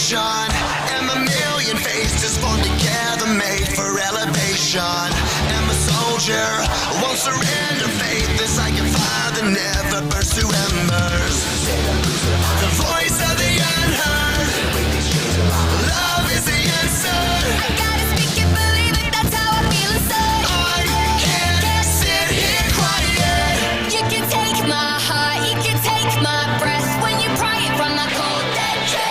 nation, and a million faces formed together, made for elevation. I'm a soldier, won't surrender. Faith is like a fire that never burns to embers. The voice of the unheard, love is the answer. I gotta speak it, believe it, that's how I feel inside. I can't sit here quiet. You can take my heart, you can take my breath when you pry it from my cold dead chest.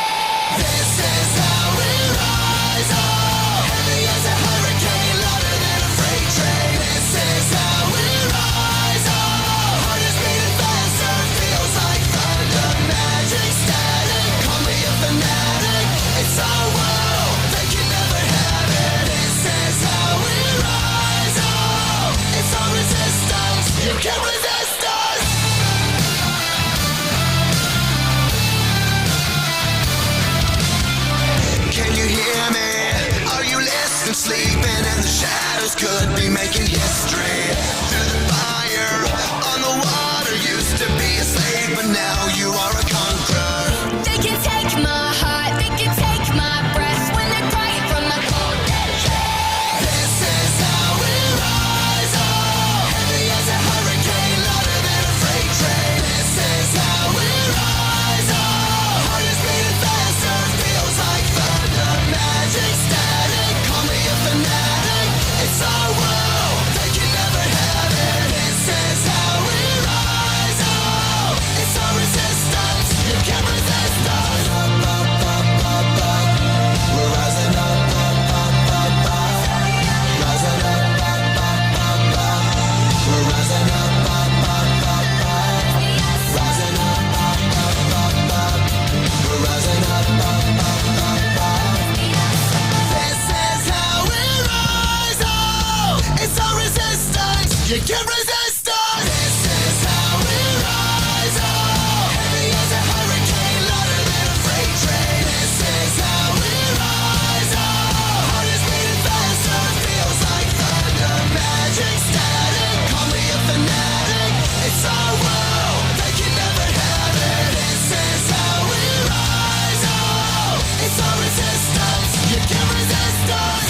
This is how we rise up, heavy as a hurricane, louder than a freight train. This is how we rise up, heart is beating faster, feels like thunder, magic static. Call me a fanatic, it's our world, they can never have it. This is how we rise up, it's our resistance, you can't resist us. Can you hear me? Are you listening? Sleeping in the shadows could be making history. Through the fire, on the water, used to be a slave, but now you are a conqueror. They can take my heart, they can take my breath when they pry it from my cold dead chest. This is how we rise up, heavy as a hurricane, louder than a freight train. This is how we rise up, heart is beating faster, feels like thunder, magic static. Call me a fanatic, it's our world, they can never have it. This is how we rise up, it's our resistance, you can't resist us. Up, up, up, up, up. We're rising up, up, up, up, up. Rising up, up, up, up, up. We're rising up, up, up, up, up. Rising up, up, up, up, up. We're rising up, up, up, up, up. This is how we rise up. It's our resistance. You can't resist us. This is how we rise up. Heavy as a hurricane, louder than a freight train. This is how we rise up. Heart is beating faster, feels like thunder, magic static. Call me a fanatic. It's our world, they can never have it. This is how we rise up. It's our resistance. You can't resist us.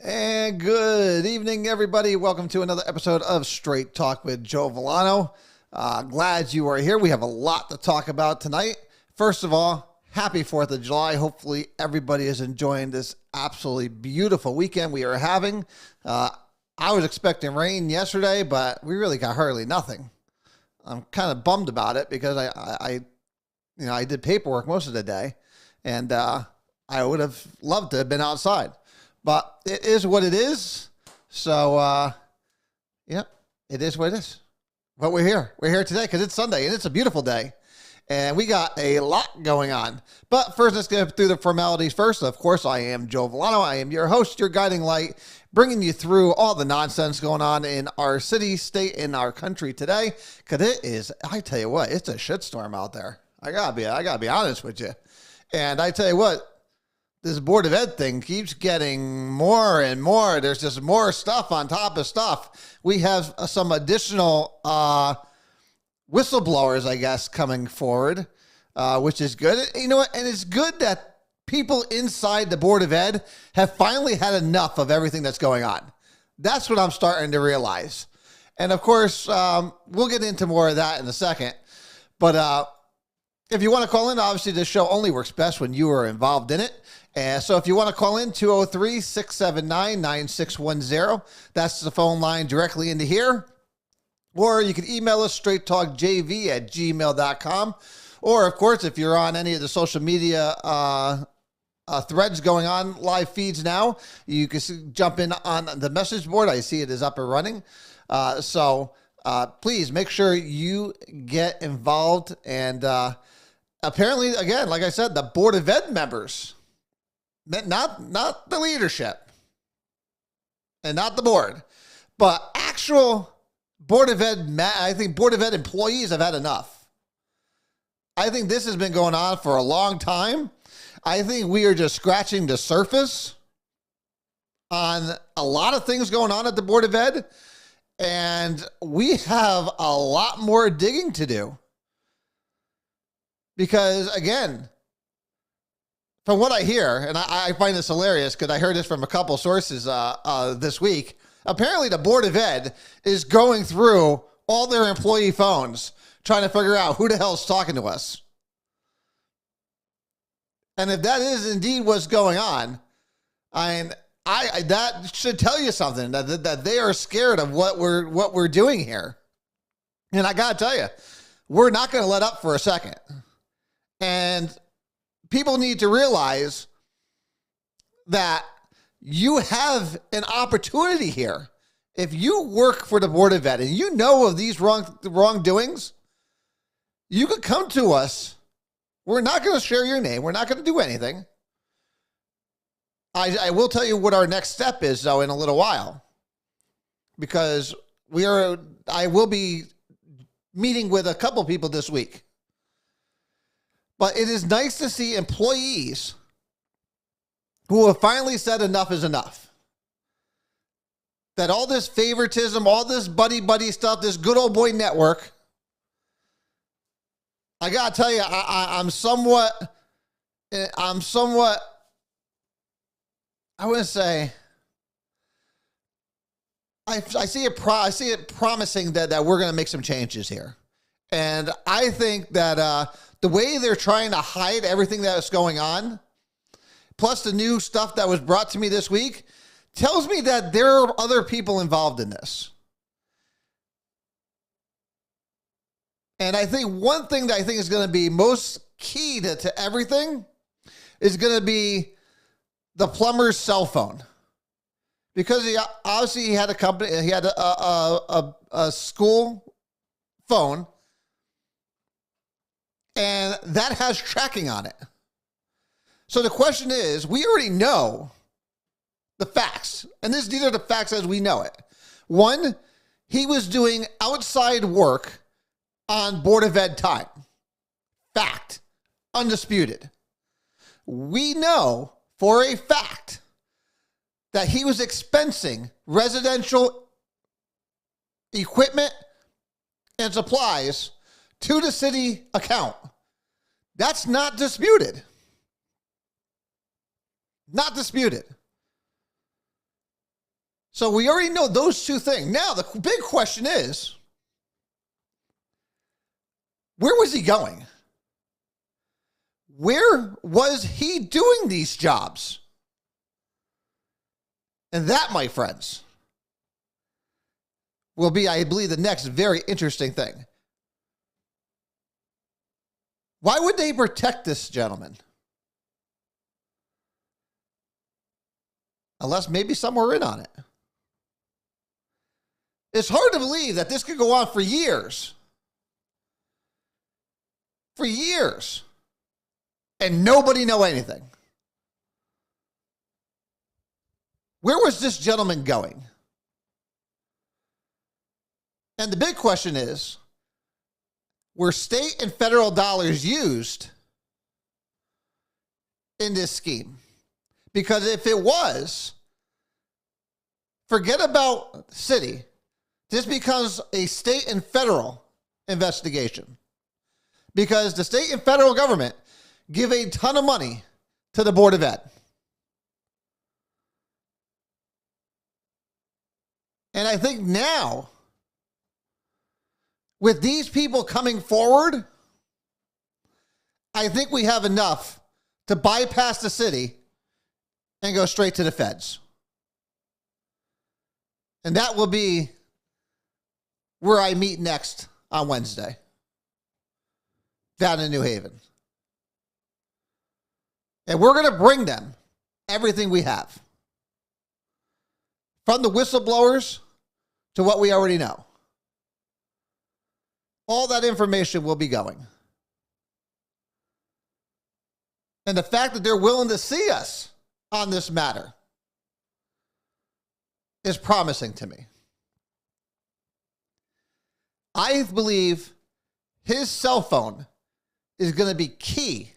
And good evening, everybody. Welcome to another episode of Straight Talk with Joe Vollano. Glad you are here. We have a lot to talk about tonight. First of all, happy 4th of July. Hopefully everybody is enjoying this absolutely beautiful weekend we are having. I was expecting rain yesterday, but we really got hardly nothing. I'm kind of bummed about it because I did paperwork most of the day, and I would have loved to have been outside. But it is what it is. So, it is what it is. But we're here. We're here today because it's Sunday and it's a beautiful day. And we got a lot going on. But first, let's get through the formalities first. Of course, I am Joe Vollano. I am your host, your guiding light, bringing you through all the nonsense going on in our city, state, and our country today. Because it is, I tell you what, it's a shitstorm out there. I gotta be honest with you. And I tell you what, this Board of Ed thing keeps getting more and more. There's just more stuff on top of stuff. We have some additional whistleblowers, I guess, coming forward, which is good. You know what? And it's good that people inside the Board of Ed have finally had enough of everything that's going on. That's what I'm starting to realize. And of course, we'll get into more of that in a second. But if you want to call in, obviously this show only works best when you are involved in it. And so if you want to call in, 203-679-9610. That's the phone line directly into here. Or you can email us, straighttalkjv@gmail.com. Or, of course, if you're on any of the social media threads going on, live feeds now, you can jump in on the message board. I see it is up and running. So please make sure you get involved. And apparently, again, like I said, the Board of Ed members, not the leadership and not the board, but actual Board of Ed, I think Board of Ed employees have had enough. I think this has been going on for a long time. I think we are just scratching the surface on a lot of things going on at the Board of Ed, and we have a lot more digging to do. Because, again, from what I hear, and I find this hilarious because I heard this from a couple sources this week, apparently the Board of Ed is going through all their employee phones trying to figure out who the hell is talking to us. And if that is indeed what's going on, that should tell you something, that they are scared of what we're doing here. And I got to tell you, we're not going to let up for a second. And people need to realize that you have an opportunity here. If you work for the Board of Ed and you know of these wrongdoings, you could come to us. We're not going to share your name. We're not going to do anything. I will tell you what our next step is, though, in a little while, because I will be meeting with a couple people this week. But it is nice to see employees who have finally said enough is enough. That all this favoritism, all this buddy stuff, this good old boy network, I got to tell you, I'm somewhat, I wouldn't say, I see it promising that we're going to make some changes here. And I think that the way they're trying to hide everything that's going on, plus the new stuff that was brought to me this week, tells me that there are other people involved in this. And I think one thing that I think is going to be most key to everything is going to be the plumber's cell phone. Because he had a company, he had a school phone, and that has tracking on it. So the question is, we already know the facts, and these are the facts as we know it. One, he was doing outside work on Board of Ed time. Fact. Undisputed. We know for a fact that he was expensing residential equipment and supplies to the city account. That's not disputed. Not disputed. So we already know those two things. Now, the big question is, where was he going? Where was he doing these jobs? And that, my friends, will be, I believe, the next very interesting thing. Why would they protect this gentleman? Unless maybe some were in on it. It's hard to believe that this could go on for years. For years. And nobody know anything. Where was this gentleman going? And the big question is, were state and federal dollars used in this scheme? Because if it was, forget about city. This becomes a state and federal investigation. Because the state and federal government give a ton of money to the Board of Ed. And I think now, with these people coming forward, I think we have enough to bypass the city and go straight to the feds. And that will be where I meet next on Wednesday, down in New Haven. And we're going to bring them everything we have. From the whistleblowers to what we already know. All that information will be going. And the fact that they're willing to see us on this matter is promising to me. I believe his cell phone is going to be key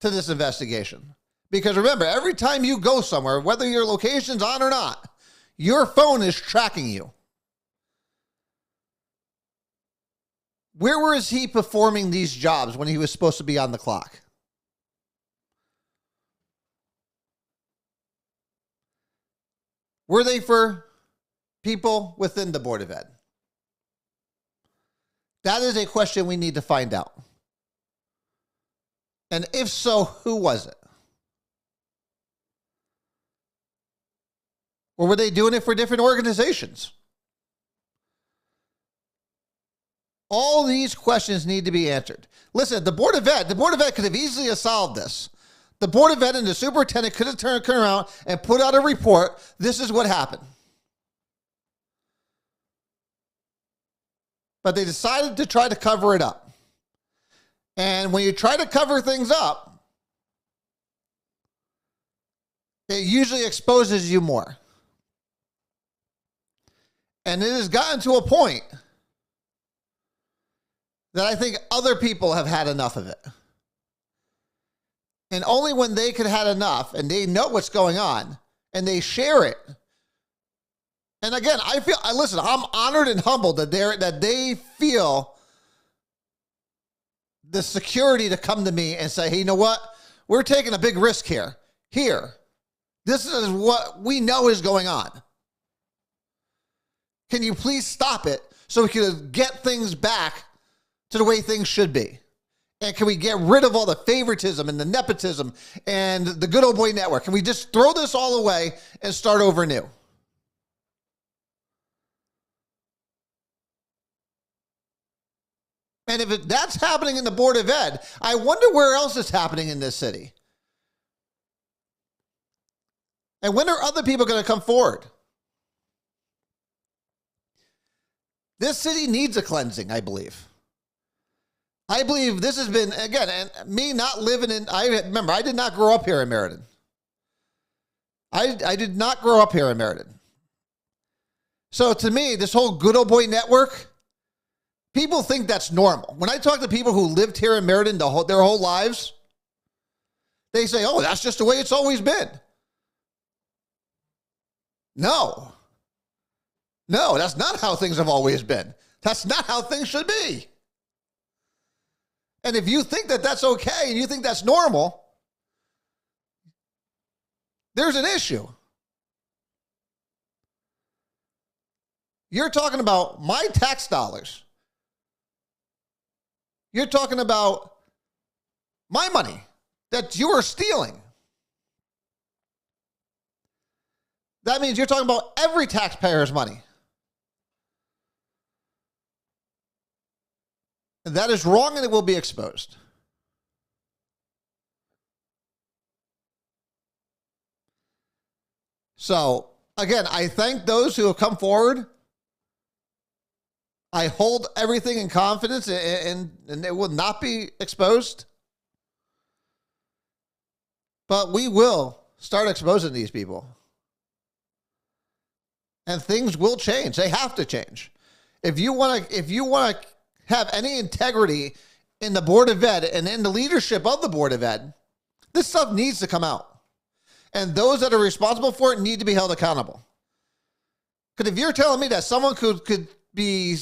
to this investigation. Because remember, every time you go somewhere, whether your location's on or not, your phone is tracking you. Where was he performing these jobs when he was supposed to be on the clock? Were they for people within the Board of Ed? That is a question we need to find out. And if so, who was it? Or were they doing it for different organizations? All these questions need to be answered. Listen, the Board of Ed could have easily solved this. The Board of Ed and the superintendent could have turned around and put out a report. This is what happened. But they decided to try to cover it up. And when you try to cover things up, it usually exposes you more. And it has gotten to a point that I think other people have had enough of it. And only when they could have had enough and they know what's going on and they share it. And again, listen, I'm honored and humbled that they feel the security to come to me and say, hey, you know what? We're taking a big risk here. This is what we know is going on. Can you please stop it so we can get things back to the way things should be? And can we get rid of all the favoritism and the nepotism and the good old boy network? Can we just throw this all away and start over new? And if that's happening in the Board of Ed, I wonder where else it's happening in this city. And when are other people going to come forward? This city needs a cleansing, I believe. I believe this has been, again, and me not living in, remember, I did not grow up here in Meriden. I did not grow up here in Meriden. So to me, this whole good old boy network, people think that's normal. When I talk to people who lived here in Meriden their whole lives, they say, oh, that's just the way it's always been. No, that's not how things have always been. That's not how things should be. And if you think that that's okay and you think that's normal, there's an issue. You're talking about my tax dollars. You're talking about my money that you are stealing. That means you're talking about every taxpayer's money. And that is wrong and it will be exposed. So, again, I thank those who have come forward. I hold everything in confidence and it will not be exposed. But we will start exposing these people. And things will change. They have to change. If you want to have any integrity in the Board of Ed and in the leadership of the Board of Ed, this stuff needs to come out. And those that are responsible for it need to be held accountable. Because if you're telling me that someone could be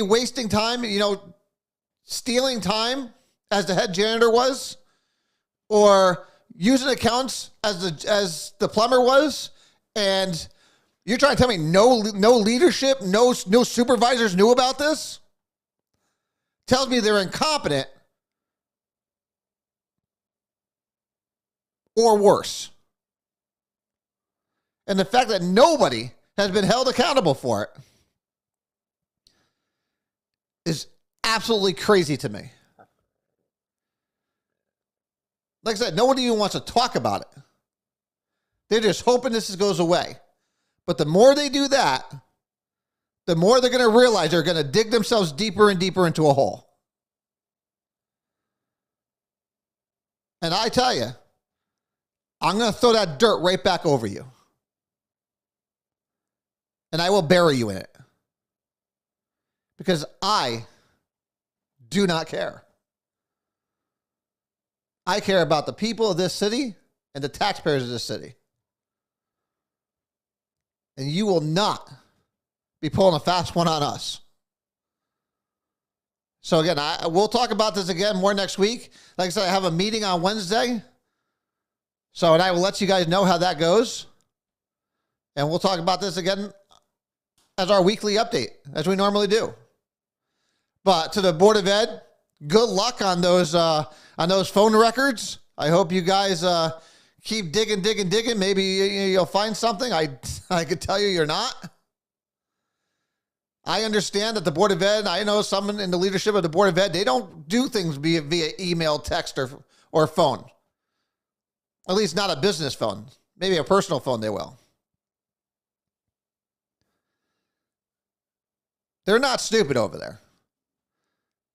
wasting time, stealing time as the head janitor was, or using accounts as the plumber was, and you're trying to tell me no leadership, no supervisors knew about this? Tells me they're incompetent or worse. And the fact that nobody has been held accountable for it is absolutely crazy to me. Like I said, nobody even wants to talk about it. They're just hoping this goes away. But the more they do that, the more they're going to realize they're going to dig themselves deeper and deeper into a hole. And I tell you, I'm going to throw that dirt right back over you. And I will bury you in it. Because I do not care. I care about the people of this city and the taxpayers of this city. And you will not be pulling a fast one on us. So again, we'll talk about this again more next week. Like I said, I have a meeting on Wednesday. So, and I will let you guys know how that goes. And we'll talk about this again as our weekly update, as we normally do. But to the Board of Ed, good luck on those phone records. I hope you guys keep digging. Maybe you'll find something. I could tell you you're not. I understand that the Board of Ed, I know someone in the leadership of the Board of Ed, they don't do things via email, text, or phone. At least not a business phone. Maybe a personal phone they will. They're not stupid over there.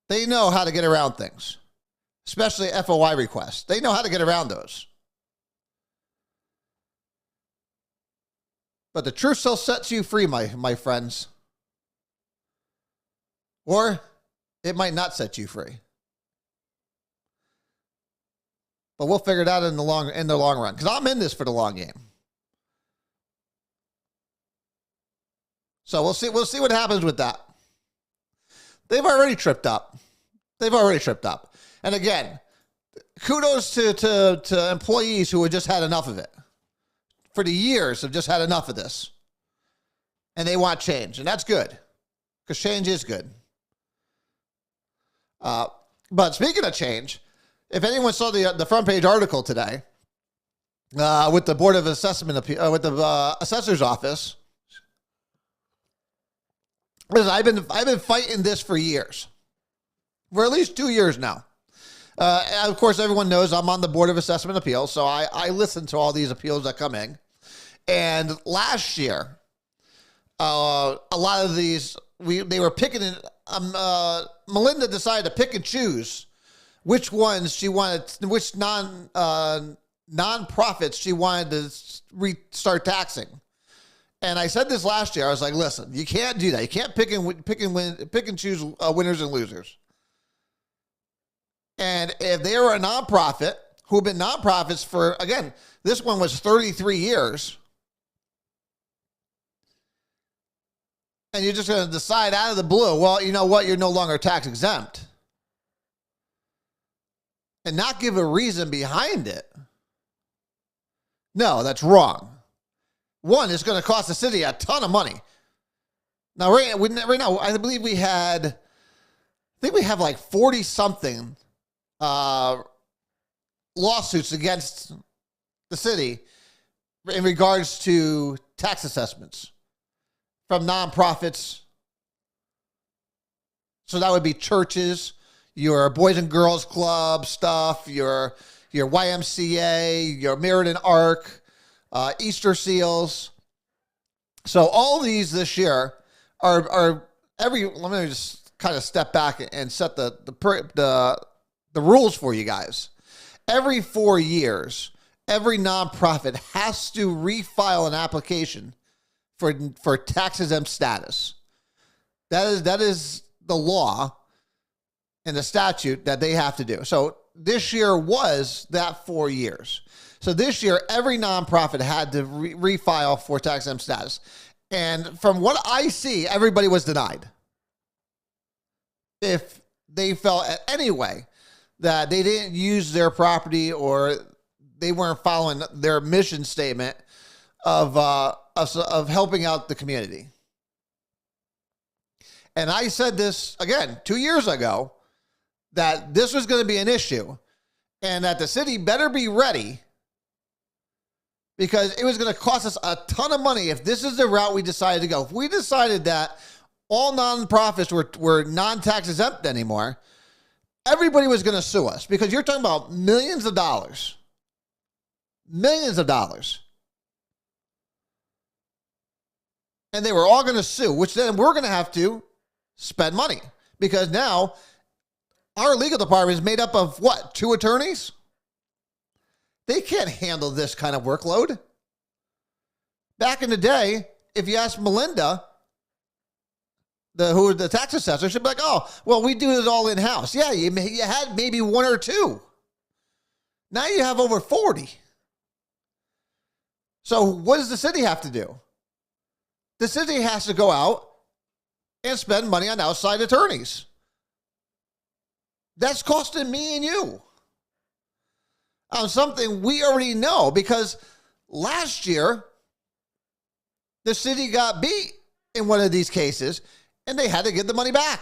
They know how to get around things, especially FOI requests. They know how to get around those. But the truth still sets you free, my friends. Or it might not set you free. But we'll figure it out in the long run. Because I'm in this for the long game. So we'll see what happens with that. They've already tripped up. And again, kudos to employees who have just had enough of it. For the years have just had enough of this. And they want change. And that's good. Because change is good. But speaking of change, if anyone saw the front page article today with the Board of Assessment with the Assessor's Office, listen, I've been fighting this for years, for at least 2 years now. Of course, everyone knows I'm on the Board of Assessment Appeals, so I listen to all these appeals that come in. And last year, a lot of these they were picking. Melinda decided to pick and choose which ones she wanted, which nonprofits she wanted to start taxing. And I said this last year. I was like, listen, you can't do that. You can't pick and choose winners and losers. And if they are a nonprofit who have been nonprofits for, again, this one was 33 years. And you're just going to decide out of the blue, well, you know what? You're no longer tax exempt. And not give a reason behind it. No, that's wrong. One, it's going to cost the city a ton of money. Now, right now, I believe we have like 40-something lawsuits against the city in regards to tax assessments from nonprofits. So that would be churches, your Boys and Girls Club stuff, your YMCA, your Meriden Arc, Easter Seals. So all these this year are let me just kind of step back and set the rules for you guys. Every 4 years, every nonprofit has to refile an application for tax exempt status. That is the law and the statute that they have to do. So this year was that 4 years. So this year, every nonprofit had to refile for tax exempt status. And from what I see, everybody was denied. If they felt any way that they didn't use their property or they weren't following their mission statement of helping out the community. And I said this, again, 2 years ago, that this was going to be an issue and that the city better be ready because it was going to cost us a ton of money if this is the route we decided to go. If we decided that all nonprofits were non-tax exempt anymore, everybody was going to sue us because you're talking about millions of dollars. Millions of dollars. And they were all going to sue, which then we're going to have to spend money because now our legal department is made up of what? 2 attorneys? They can't handle this kind of workload. Back in the day, if you ask Melinda, who was the tax assessor, she'd be like, oh, well, we do it all in-house. Yeah, you had maybe 1 or 2. Now you have over 40. So what does the city have to do? The city has to go out and spend money on outside attorneys. That's costing me and you on something we already know, because last year the city got beat in one of these cases and they had to get the money back.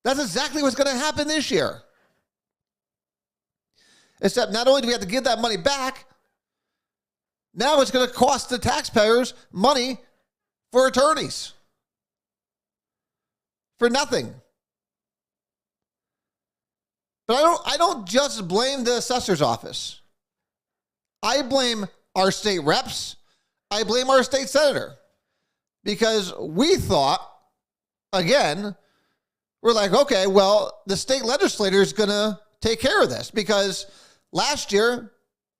That's exactly what's going to happen this year. Except not only do we have to give that money back, now it's going to cost the taxpayers money for attorneys. For nothing. But I don't just blame the assessor's office. I blame our state reps. I blame our state senator. Because we thought, again, we're like, okay, well, the state legislator is going to take care of this, because last year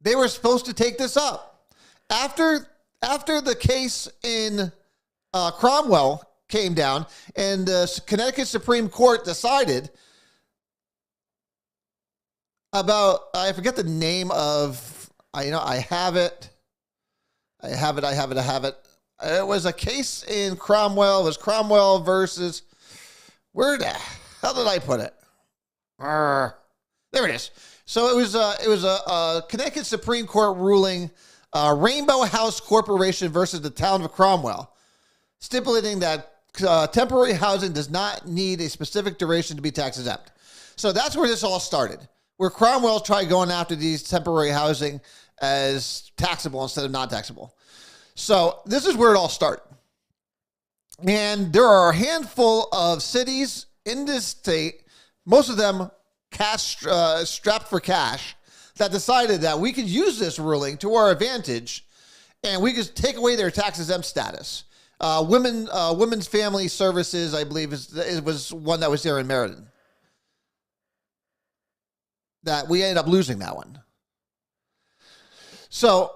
they were supposed to take this up. After the case in Cromwell came down and the Connecticut Supreme Court decided about, I forget the name of, I have it. It was a case in Cromwell. It was Cromwell versus, where the hell did I put it? There it is. So it was a Connecticut Supreme Court ruling, Rainbow House Corporation versus the town of Cromwell, stipulating that temporary housing does not need a specific duration to be tax exempt. So that's where this all started, where Cromwell tried going after these temporary housing as taxable instead of non-taxable. So this is where it all started. And there are a handful of cities in this state, most of them strapped for cash, that decided that we could use this ruling to our advantage and we could take away their tax exempt status. Women's Family Services, I believe, it was one that was there in Meriden. That we ended up losing that one. So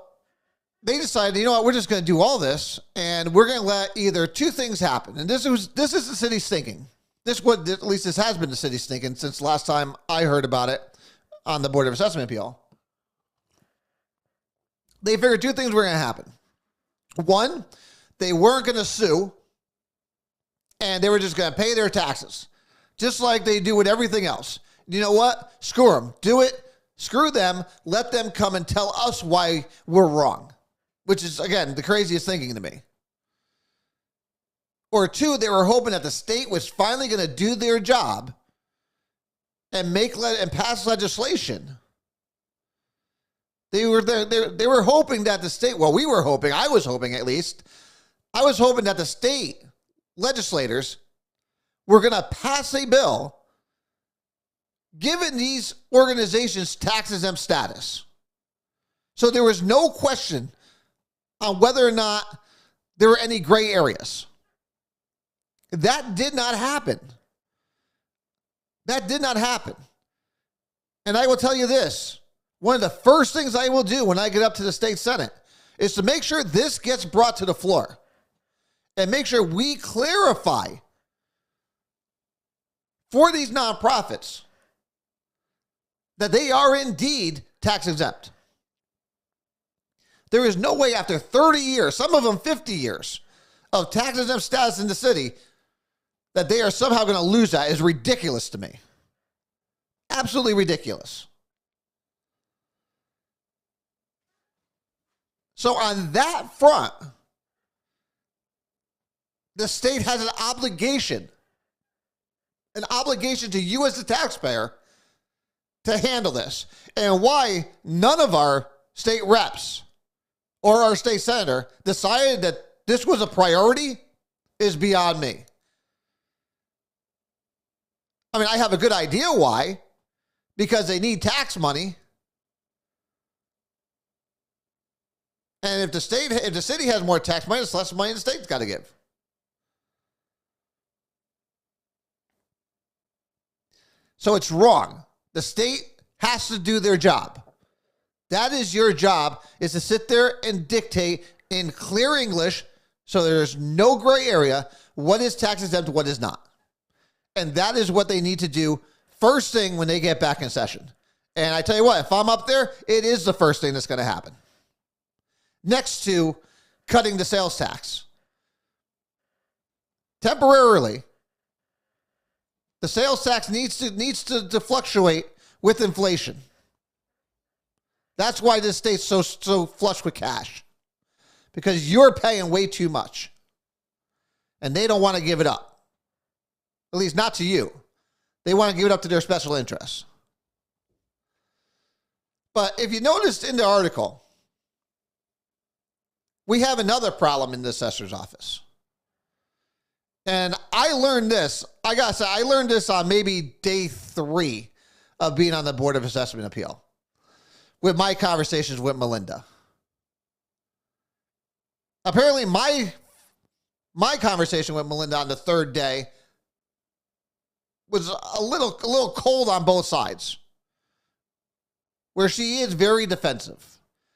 they decided, you know what, we're just going to do all this, and we're going to let either two things happen. And this is the city's thinking. At least this has been the city's thinking since last time I heard about it on the Board of Assessment Appeal. They figured two things were going to happen. One, they weren't going to sue, and they were just going to pay their taxes, just like they do with everything else. You know what? Screw them. Do it. Screw them. Let them come and tell us why we're wrong, which is, again, the craziest thinking to me. Or two, they were hoping that the state was finally going to do their job and pass legislation. They were hoping that the state, well, we were hoping, I was hoping at least, I was hoping that the state legislators were going to pass a bill giving these organizations tax exempt status. So there was no question on whether or not there were any gray areas. That did not happen. That did not happen. And I will tell you this, one of the first things I will do when I get up to the state Senate is to make sure this gets brought to the floor and make sure we clarify for these nonprofits that they are indeed tax exempt. There is no way after 30 years, some of them 50 years, of tax exempt status in the city that they are somehow going to lose that is ridiculous to me. Absolutely ridiculous. So on that front, the state has an obligation to you as the taxpayer to handle this. And why none of our state reps or our state senator decided that this was a priority is beyond me. I mean, I have a good idea why, because they need tax money. And if the city has more tax money, it's less money the state's got to give. So it's wrong. The state has to do their job. That is your job, is to sit there and dictate in clear English so there's no gray area what is tax exempt, what is not. And that is what they need to do first thing when they get back in session. And I tell you what, if I'm up there, it is the first thing that's going to happen. Next to cutting the sales tax. Temporarily, the sales tax needs to fluctuate with inflation. That's why this state's so flush with cash. Because you're paying way too much. And they don't want to give it up. At least not to you. They want to give it up to their special interests. But if you noticed in the article, we have another problem in the assessor's office. And I learned this, I gotta say, I learned this on maybe day 3 of being on the Board of Assessment Appeal with my conversations with Melinda. Apparently my conversation with Melinda on the 3rd day was a little cold on both sides, where she is very defensive.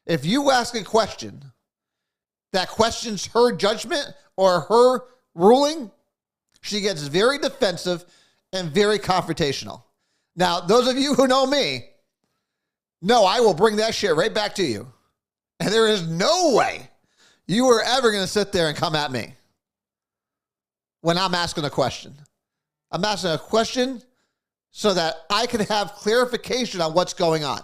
If you ask a question that questions her judgment or her ruling, she gets very defensive and very confrontational. Now, those of you who know me know I will bring that shit right back to you. And there is no way you are ever going to sit there and come at me when I'm asking a question. I'm asking a question so that I can have clarification on what's going on.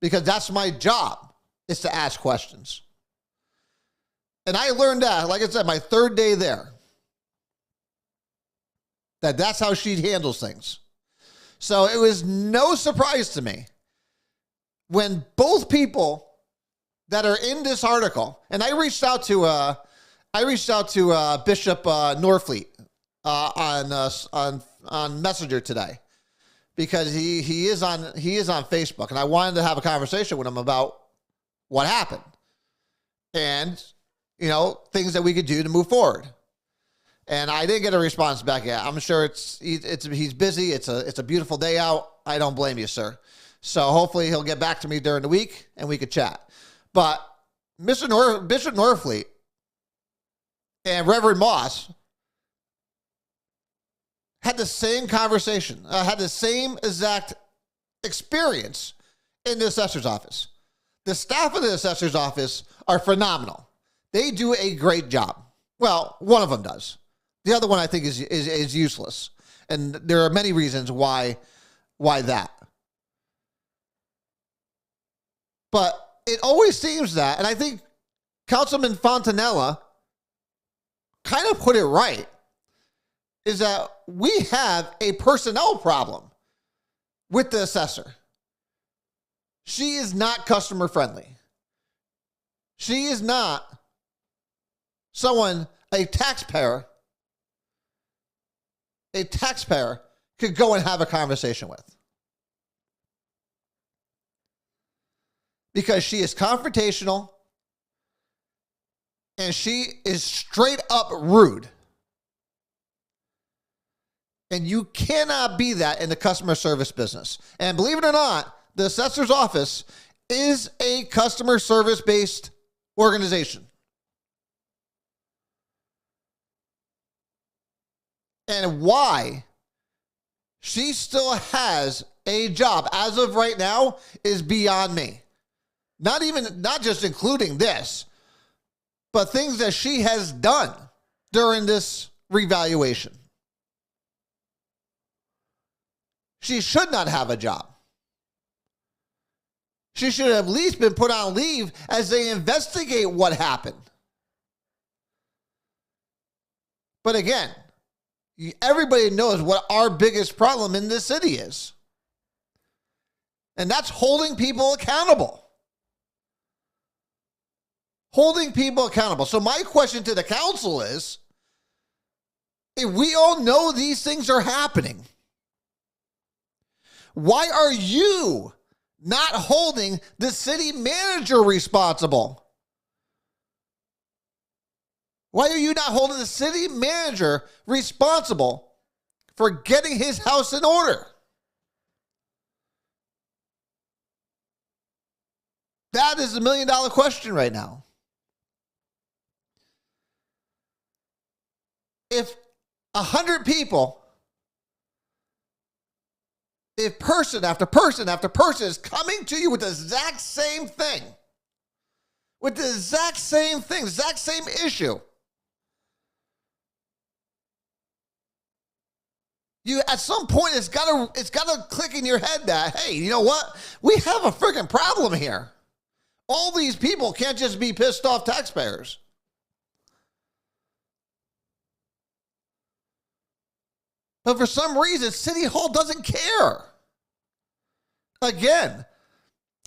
Because that's my job, is to ask questions. And I learned that, like I said, my 3rd day there, that's how she handles things. So it was no surprise to me when both people that are in this article, and I reached out to Bishop Norfleet on Messenger today, because he is on Facebook, and I wanted to have a conversation with him about what happened and things that we could do to move forward. And I didn't get a response back yet. I'm sure he's busy. It's a beautiful day out. I don't blame you, sir. So hopefully he'll get back to me during the week and we could chat. But Bishop Norfleet and Reverend Moss had the same conversation, had the same exact experience in the assessor's office. The staff of the assessor's office are phenomenal. They do a great job. Well, one of them does. The other one I think is useless. And there are many reasons why that. But it always seems that, and I think Councilman Fontanella kind of put it right, is that we have a personnel problem with the assessor. She is not customer friendly. She is not someone a taxpayer could go and have a conversation with. Because she is confrontational and she is straight up rude. And you cannot be that in the customer service business. And believe it or not, the assessor's office is a customer service based organization. And why she still has a job as of right now is beyond me. Not just including this, but things that she has done during this revaluation. She should not have a job. She should have at least been put on leave as they investigate what happened. But again, everybody knows what our biggest problem in this city is. And that's holding people accountable. Holding people accountable. So my question to the council is, if we all know these things are happening, why are you not holding the city manager responsible? Why are you not holding the city manager responsible for getting his house in order? That is the $1 million question right now. If 100 people if person after person after person is coming to you with the exact same thing, the exact same issue, you at some point it's gotta click in your head that, hey, you know what? We have a freaking problem here. All these people can't just be pissed off taxpayers. But for some reason, City Hall doesn't care. Again,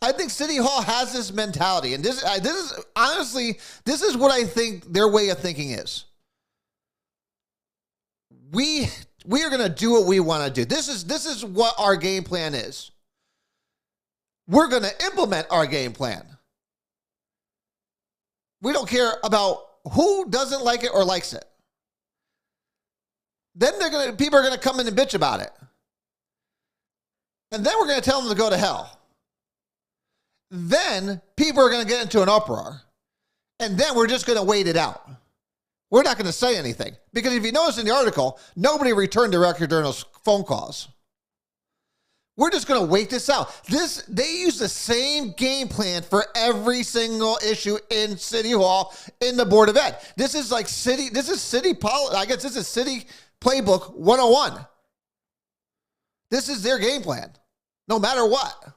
I think City Hall has this mentality, and this is honestly, this is what I think their way of thinking is. We are going to do what we want to do. This is what our game plan is. We're going to implement our game plan. We don't care about who doesn't like it or likes it. Then people are going to come in and bitch about it. And then we're going to tell them to go to hell. Then people are going to get into an uproar. And then we're just going to wait it out. We're not going to say anything. Because if you notice in the article, nobody returned Director Durno's phone calls. We're just going to wait this out. They use the same game plan for every single issue in City Hall, in the Board of Ed. This is city playbook 101. This is their game plan. No matter what.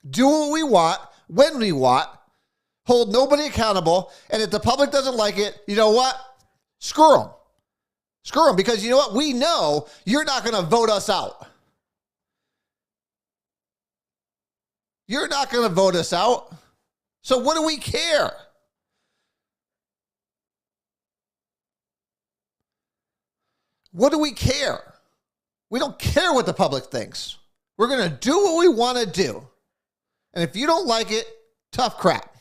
Do what we want, when we want, hold nobody accountable, and if the public doesn't like it, you know what? Screw them. Screw them, because you know what? We know you're not going to vote us out. You're not going to vote us out. So what do we care? What do we care? We don't care what the public thinks. We're going to do what we want to do. And if you don't like it, tough crap.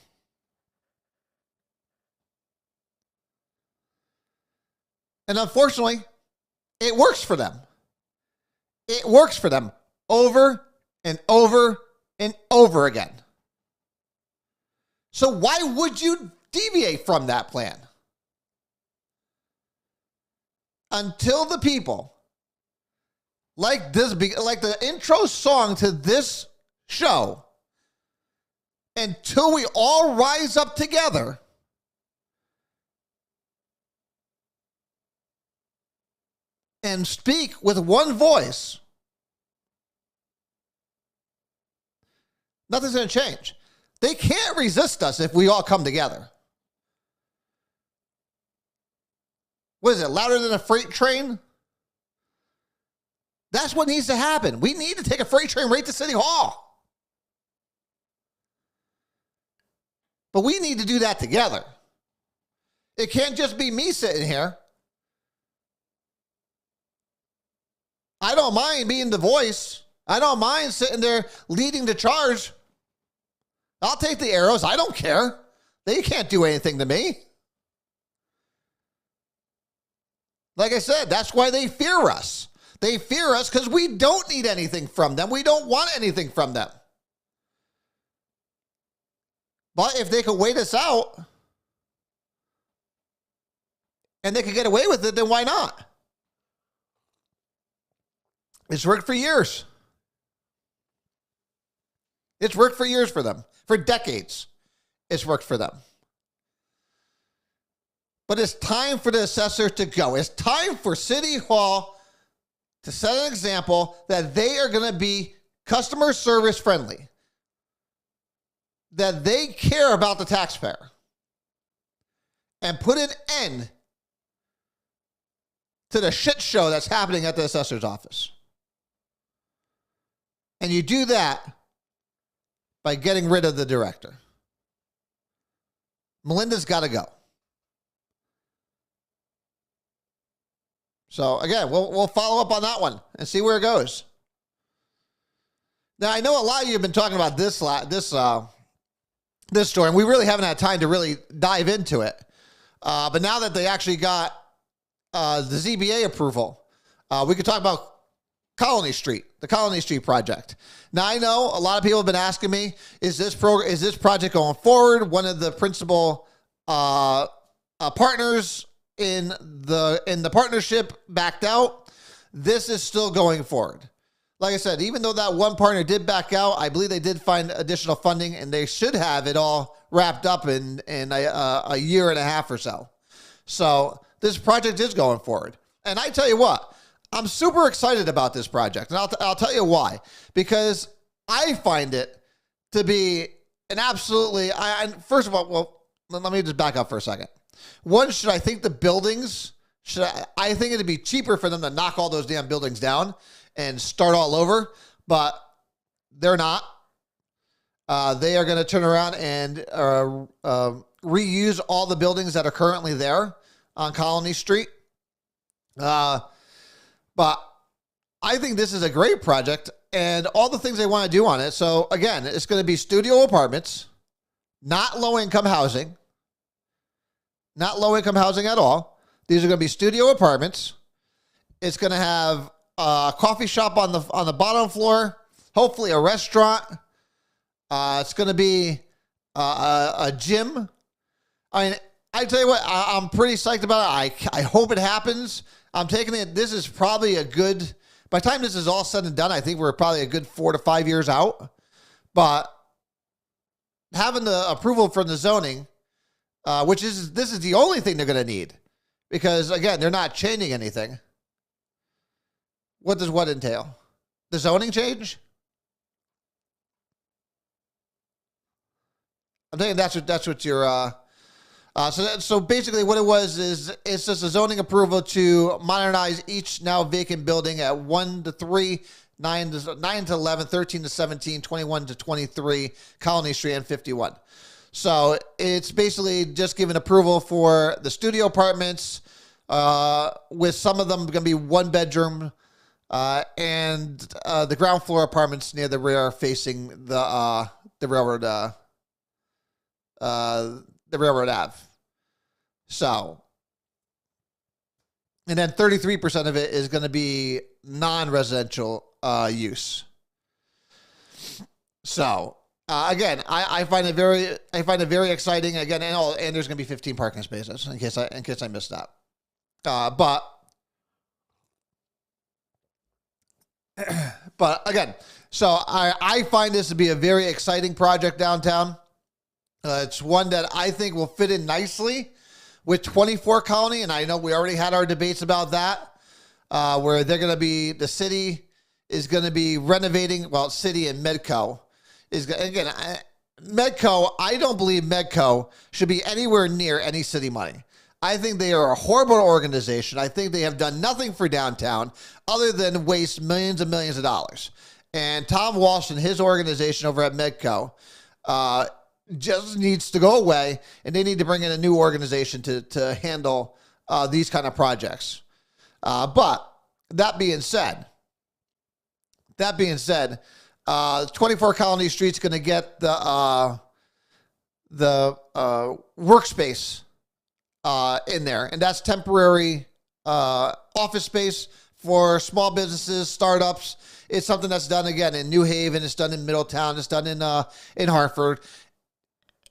And unfortunately, it works for them. It works for them over and over and over again. So why would you deviate from that plan? Until the people, like the intro song to this show, until we all rise up together and speak with one voice, nothing's going to change. They can't resist us if we all come together. What is it, louder than a freight train? That's what needs to happen. We need to take a freight train right to City Hall. But we need to do that together. It can't just be me sitting here. I don't mind being the voice. I don't mind sitting there leading the charge. I'll take the arrows. I don't care. They can't do anything to me. Like I said, that's why they fear us. They fear us because we don't need anything from them. We don't want anything from them. But if they could wait us out and they could get away with it, then why not? It's worked for years. It's worked for years for them. For decades, it's worked for them. But it's time for the assessor to go. It's time for City Hall to set an example that they are going to be customer service friendly, that they care about the taxpayer, and put an end to the shit show that's happening at the assessor's office. And you do that by getting rid of the director. Melinda's got to go. So again, we'll follow up on that one and see where it goes. Now I know a lot of you have been talking about this story, and we really haven't had time to really dive into it. But now that they actually got the ZBA approval, we could talk about Colony Street, the Colony Street project. Now I know a lot of people have been asking me, is this project going forward? One of the principal partners in the partnership backed out. This is still going forward. like I said, even though that one partner did back out, I believe they did find additional funding, and they should have it all wrapped up in a year and a half or so. So this project is going forward. And I tell you what, I'm super excited about this project. And I'll tell you why. Because I find it to be an absolutely, first of all, well, let me just back up for a second. One, should I think the buildings, I think it'd be cheaper for them to knock all those damn buildings down and start all over, but they're not. They are going to turn around and reuse all the buildings that are currently there on Colony Street. But I think this is a great project and all the things they want to do on it. So again, it's going to be studio apartments, not low-income housing, not low-income housing at all. These are going to be studio apartments. It's going to have a coffee shop on the bottom floor, hopefully a restaurant. It's going to be a gym. I mean, I tell you what, I'm pretty psyched about it. I hope it happens. I'm taking it. This is probably a good, by the time this is all said and done, I think we're probably a good 4 to 5 years out. But having the approval from the zoning, this is the only thing they're going to need. Because, again, they're not changing anything. What does what entail? The zoning change? I'm thinking that's what you're. So basically, what it was is it's just a zoning approval to modernize each now vacant building at 1 to 3, 9 to 11, 13 to 17, 21 to 23, Colony Street and 51. So it's basically just giving approval for the studio apartments, with some of them going to be 1 bedroom, and the ground floor apartments near the rear facing the railroad. The railroad Ave. So, and then 33% of it is going to be non-residential use. So, again, I find it very exciting. Again, and there's going to be 15 parking spaces in case I missed that. But again, so I find this to be a very exciting project downtown. It's one that I think will fit in nicely with 24 Colony, and I know we already had our debates about that, where the city is going to be renovating, city and Medco is, again, Medco, I don't believe Medco should be anywhere near any city money. I think they are a horrible organization. I think they have done nothing for downtown other than waste millions and millions of dollars. And Tom Walsh and his organization over at Medco, just needs to go away, and they need to bring in a new organization to handle these kind of projects. But that being said, 24 Colony Street's going to get the workspace in there, and that's temporary office space for small businesses, startups. It's something that's done again in New Haven. It's done in Middletown. It's done in Hartford.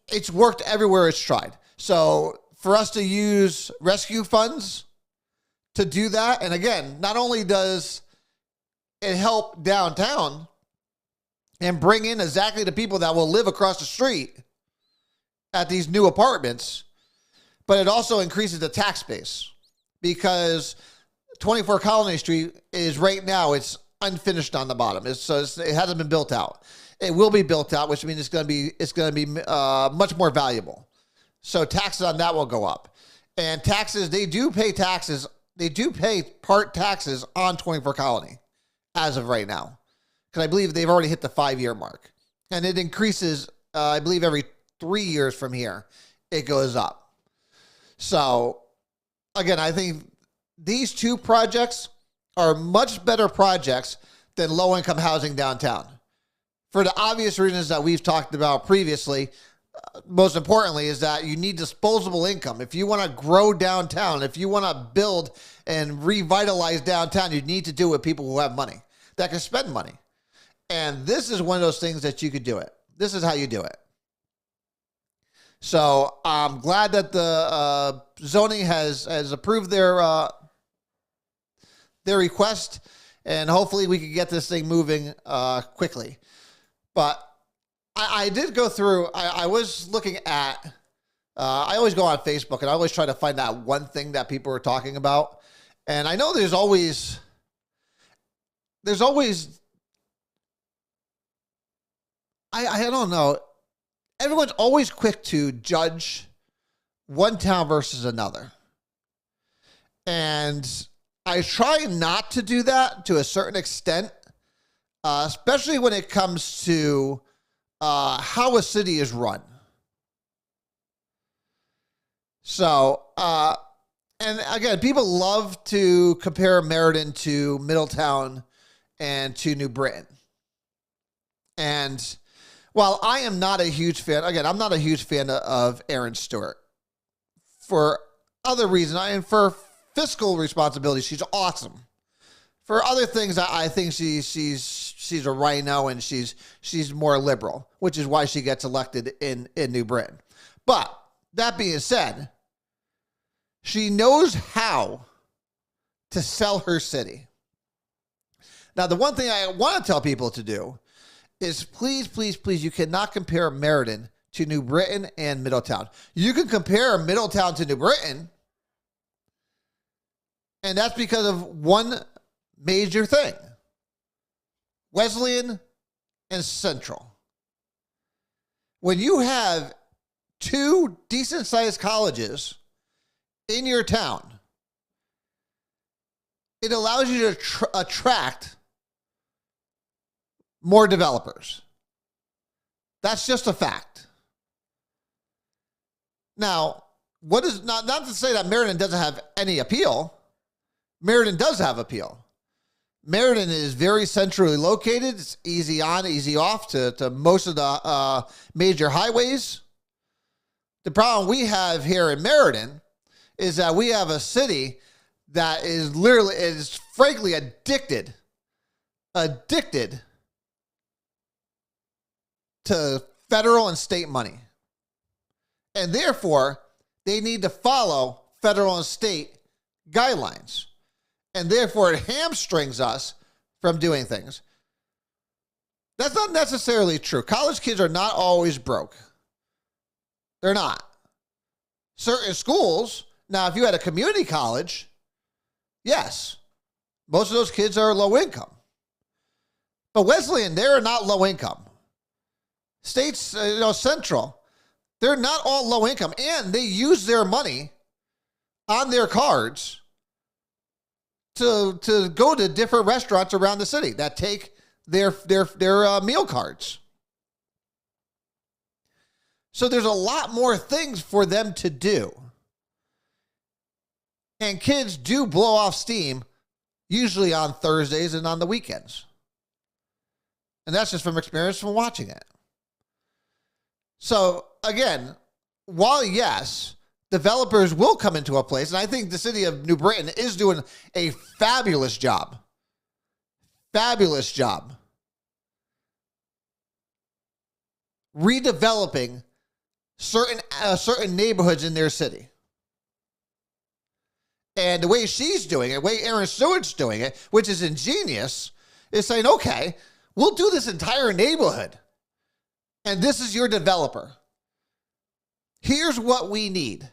It's worked everywhere it's tried. So for us to use rescue funds to do that, and again, not only does it help downtown and bring in exactly the people that will live across the street at these new apartments, but it also increases the tax base because 24 Colony Street is right now, it's unfinished on the bottom. It hasn't been built out. It will be built out, which means it's going to be much more valuable. So taxes on that will go up. And taxes, they do pay taxes. They do pay part taxes on 24 Colony as of right now. Because I believe they've already hit the 5-year mark. And it increases, I believe, every 3 years from here. It goes up. So, again, I think these two projects are much better projects than low-income housing downtown. For the obvious reasons that we've talked about previously, most importantly is that you need disposable income. If you want to grow downtown, if you want to build and revitalize downtown, you need to do it with people who have money, that can spend money. And this is one of those things that you could do it. This is how you do it. So I'm glad that the zoning has approved their request. and hopefully we can get this thing moving quickly. But I did go through, I was looking at, I always go on Facebook and I always try to find that one thing that people are talking about. And I know there's always, I don't know. Everyone's always quick to judge one town versus another. And I try not to do that to a certain extent, especially when it comes to how a city is run. So, and again, people love to compare Meriden to Middletown and to New Britain. And while I am not a huge fan, again, I'm not a huge fan of Erin Stewart. For other reasons, and for fiscal responsibility, she's awesome. For other things, I think she's a rhino and she's more liberal, which is why she gets elected in New Britain. But that being said, she knows how to sell her city. Now, the one thing I want to tell people to do is please, please, please, you cannot compare Meriden to New Britain and Middletown. You can compare Middletown to New Britain, and that's because of one major thing: Wesleyan and Central. When you have two decent-sized colleges in your town, it allows you to attract more developers. That's just a fact. Now, what is not to say that Meriden doesn't have any appeal. Meriden does have appeal. Meriden is very centrally located. It's easy on, easy off to most of the major highways. The problem we have here in Meriden is that we have a city that is frankly addicted to federal and state money. And therefore, they need to follow federal and state guidelines. And therefore, it hamstrings us from doing things. That's not necessarily true. College kids are not always broke. They're not. Certain schools, now if you had a community college, yes, most of those kids are low income. But Wesleyan, they're not low income. States, Central, they're not all low income, and they use their money on their cards to go to different restaurants around the city that take their meal cards. So there's a lot more things for them to do. And kids do blow off steam, usually on Thursdays and on the weekends. And that's just from experience from watching it. So again, while yes, developers will come into a place, and I think the city of New Britain is doing a fabulous job. Fabulous job. Redeveloping certain neighborhoods in their city. And the way she's doing it, the way Erin Stewart's doing it, which is ingenious, is saying, okay, we'll do this entire neighborhood. And this is your developer. Here's what we need.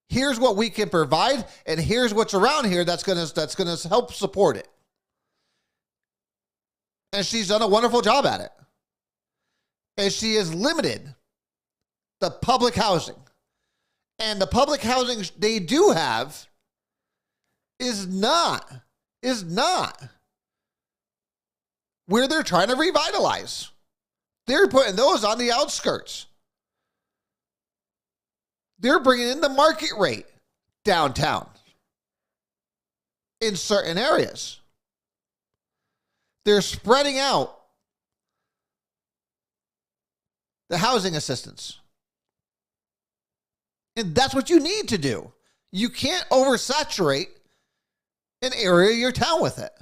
Here's what we can provide, and here's what's around here that's gonna help support it. And she's done a wonderful job at it. And she has limited the public housing. And the public housing they do have is not where they're trying to revitalize. They're putting those on the outskirts. They're bringing in the market rate downtown in certain areas. They're spreading out the housing assistance. And that's what you need to do. You can't oversaturate an area of your town with it.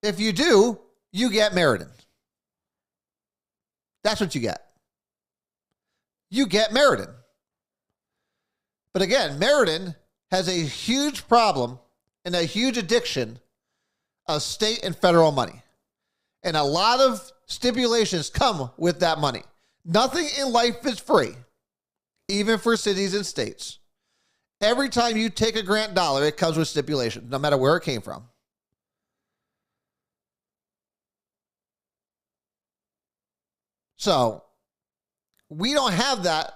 If you do, you get Meriden. That's what you get. You get Meriden. But again, Meriden has a huge problem and a huge addiction of state and federal money. And a lot of stipulations come with that money. Nothing in life is free, even for cities and states. Every time you take a grant dollar, it comes with stipulations, no matter where it came from. So, we don't have that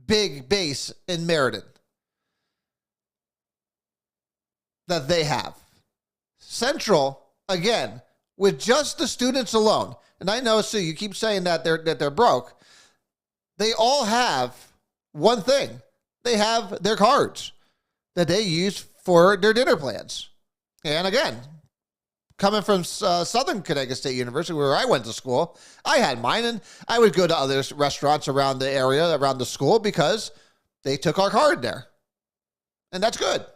big base in Meriden that they have. Central, again, with just the students alone, and I know, Sue, you keep saying that they're broke. They all have one thing. They have their cards that they use for their dinner plans. And again, coming from Southern Connecticut State University, where I went to school, I had mine, and I would go to other restaurants around the area, around the school, because they took our card there. And that's good.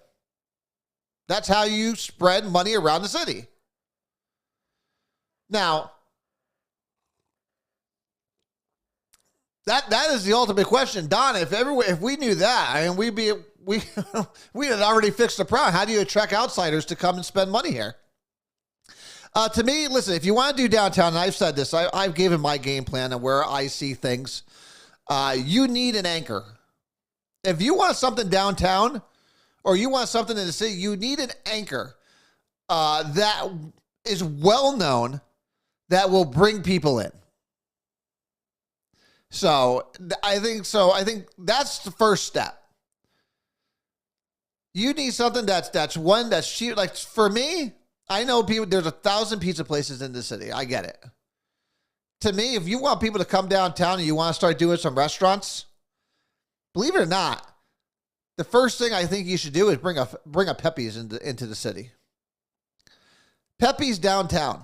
That's how you spread money around the city. Now, that is the ultimate question, Donna. If we knew that, I mean, we had already fixed the problem. How do you attract outsiders to come and spend money here? To me, listen, if you want to do downtown, and I've said this, I've given my game plan and where I see things. You need an anchor. If you want something downtown, or you want something in the city, you need an anchor that is well known, that will bring people in. So I think that's the first step. You need something that's cheap. Like for me, I know people. There's 1,000 pizza places in the city. I get it. To me, if you want people to come downtown and you want to start doing some restaurants, believe it or not, the first thing I think you should do is bring a Pepe's into the city. Pepe's downtown.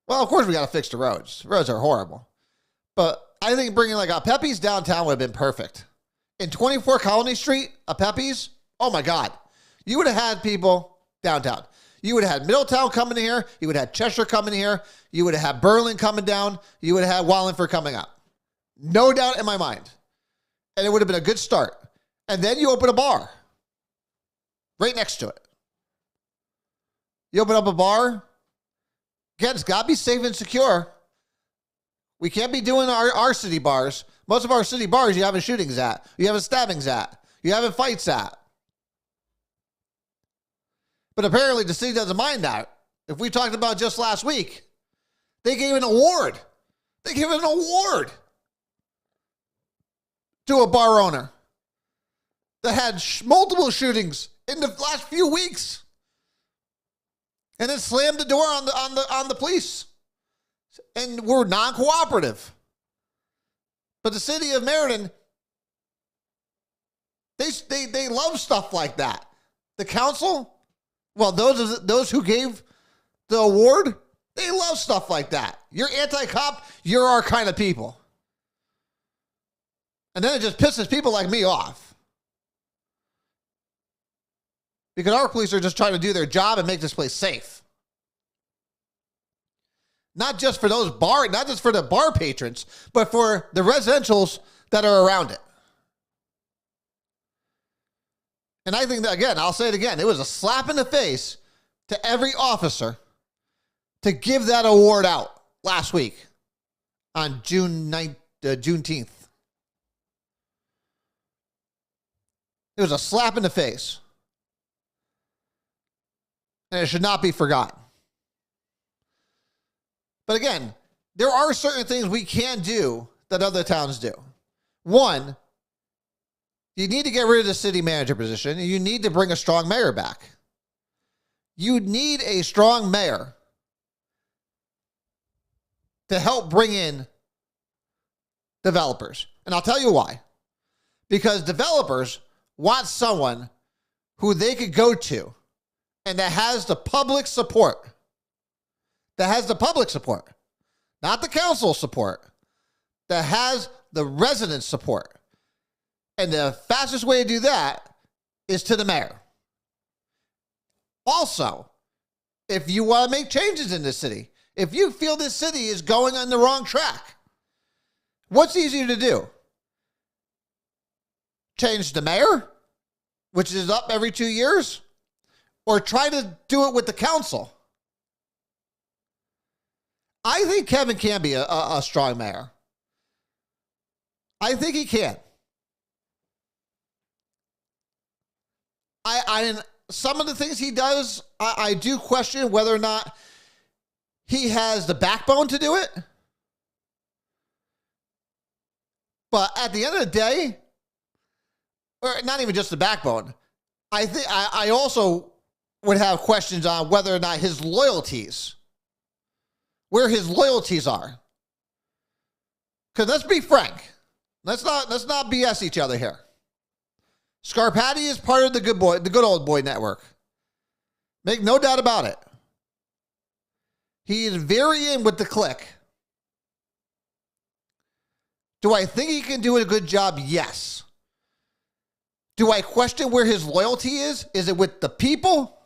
Well, of course we got to fix the roads. The roads are horrible. But I think bringing like a Pepe's downtown would have been perfect. In 24 Colony Street, a Pepe's, oh my God. You would have had people downtown. You would have had Middletown coming here. You would have had Cheshire coming here. You would have had Berlin coming down. You would have had Wallingford coming up. No doubt in my mind. And it would have been a good start. And then you open a bar right next to it. You open up a bar. Again, it's got to be safe and secure. We can't be doing our city bars. Most of our city bars, you having shootings at. You having stabbings at. You having fights at. But apparently the city doesn't mind that. If we talked about just last week, they gave an award. They gave an award to a bar owner that had multiple shootings in the last few weeks. And then slammed the door on the police, and were non-cooperative. But the city of Meriden, they love stuff like that. The council, well, those who gave the award, they love stuff like that. You're anti-cop, you're our kind of people. And then it just pisses people like me off. Because our police are just trying to do their job and make this place safe. Not just for not just for the bar patrons, but for the residentials that are around it. And I think that, again, I'll say it again, it was a slap in the face to every officer to give that award out last week on Juneteenth. It was a slap in the face. And it should not be forgotten. But again, there are certain things we can do that other towns do. One, you need to get rid of the city manager position, and you need to bring a strong mayor back. You need a strong mayor to help bring in developers. And I'll tell you why. Because developers want someone who they could go to and that has the public support. That has the public support. Not the council support. That has the resident support. And the fastest way to do that is to the mayor. Also, if you want to make changes in this city, if you feel this city is going on the wrong track, what's easier to do? Change the mayor which is up every 2 years, or try to do it with the council. I think Kevin can be a strong mayor. I think he can. Some of the things he does, I do question whether or not he has the backbone to do it. But at the end of the day, or not even just the backbone, I think I also would have questions on whether or not his loyalties, where his loyalties are. Because let's be frank, let's not BS each other here. Scarpati is part of the good old boy network. Make no doubt about it. He is very in with the clique. Do I think he can do a good job? Yes. Do I question where his loyalty is? Is it with the people?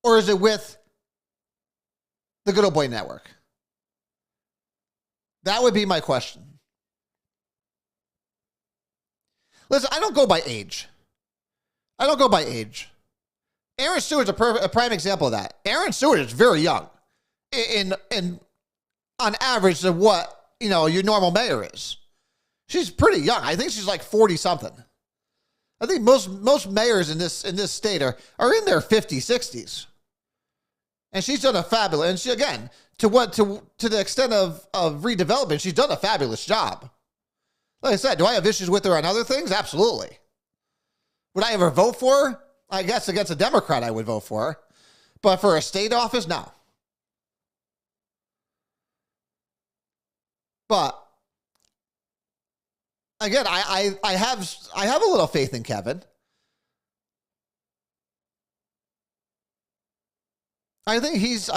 Or is it with the good old boy network? That would be my question. Listen, I don't go by age. Aaron Stewart's a prime example of that. Aaron Stewart is very young in on average of what, your normal mayor is. She's pretty young. I think she's like 40 something. I think most mayors in this state are in their 50s, 60s. And she's done a fabulous, and she, again, to the extent of redevelopment, she's done a fabulous job. Like I said, do I have issues with her on other things? Absolutely. Would I ever vote for her? I guess against a Democrat I would vote for her. But for a state office, no. But again, I have a little faith in Kevin. I think he's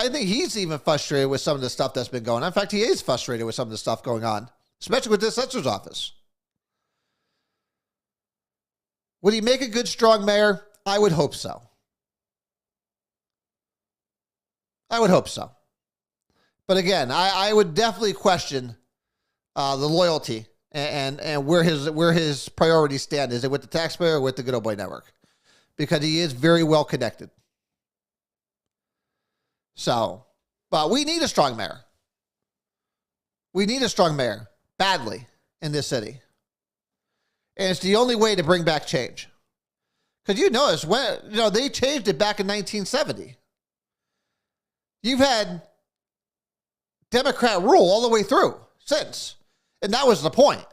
even frustrated with some of the stuff that's been going on. In fact, he is frustrated with some of the stuff going on, especially with the assessor's office. Would he make a good, strong mayor? I would hope so. But again, I would definitely question the loyalty and where his priorities stand. Is it with the taxpayer or with the good old boy network? Because he is very well connected. So, but we need a strong mayor. We need a strong mayor badly in this city. And it's the only way to bring back change. Because you notice when they changed it back in 1970. You've had Democrat rule all the way through since. And that was the point.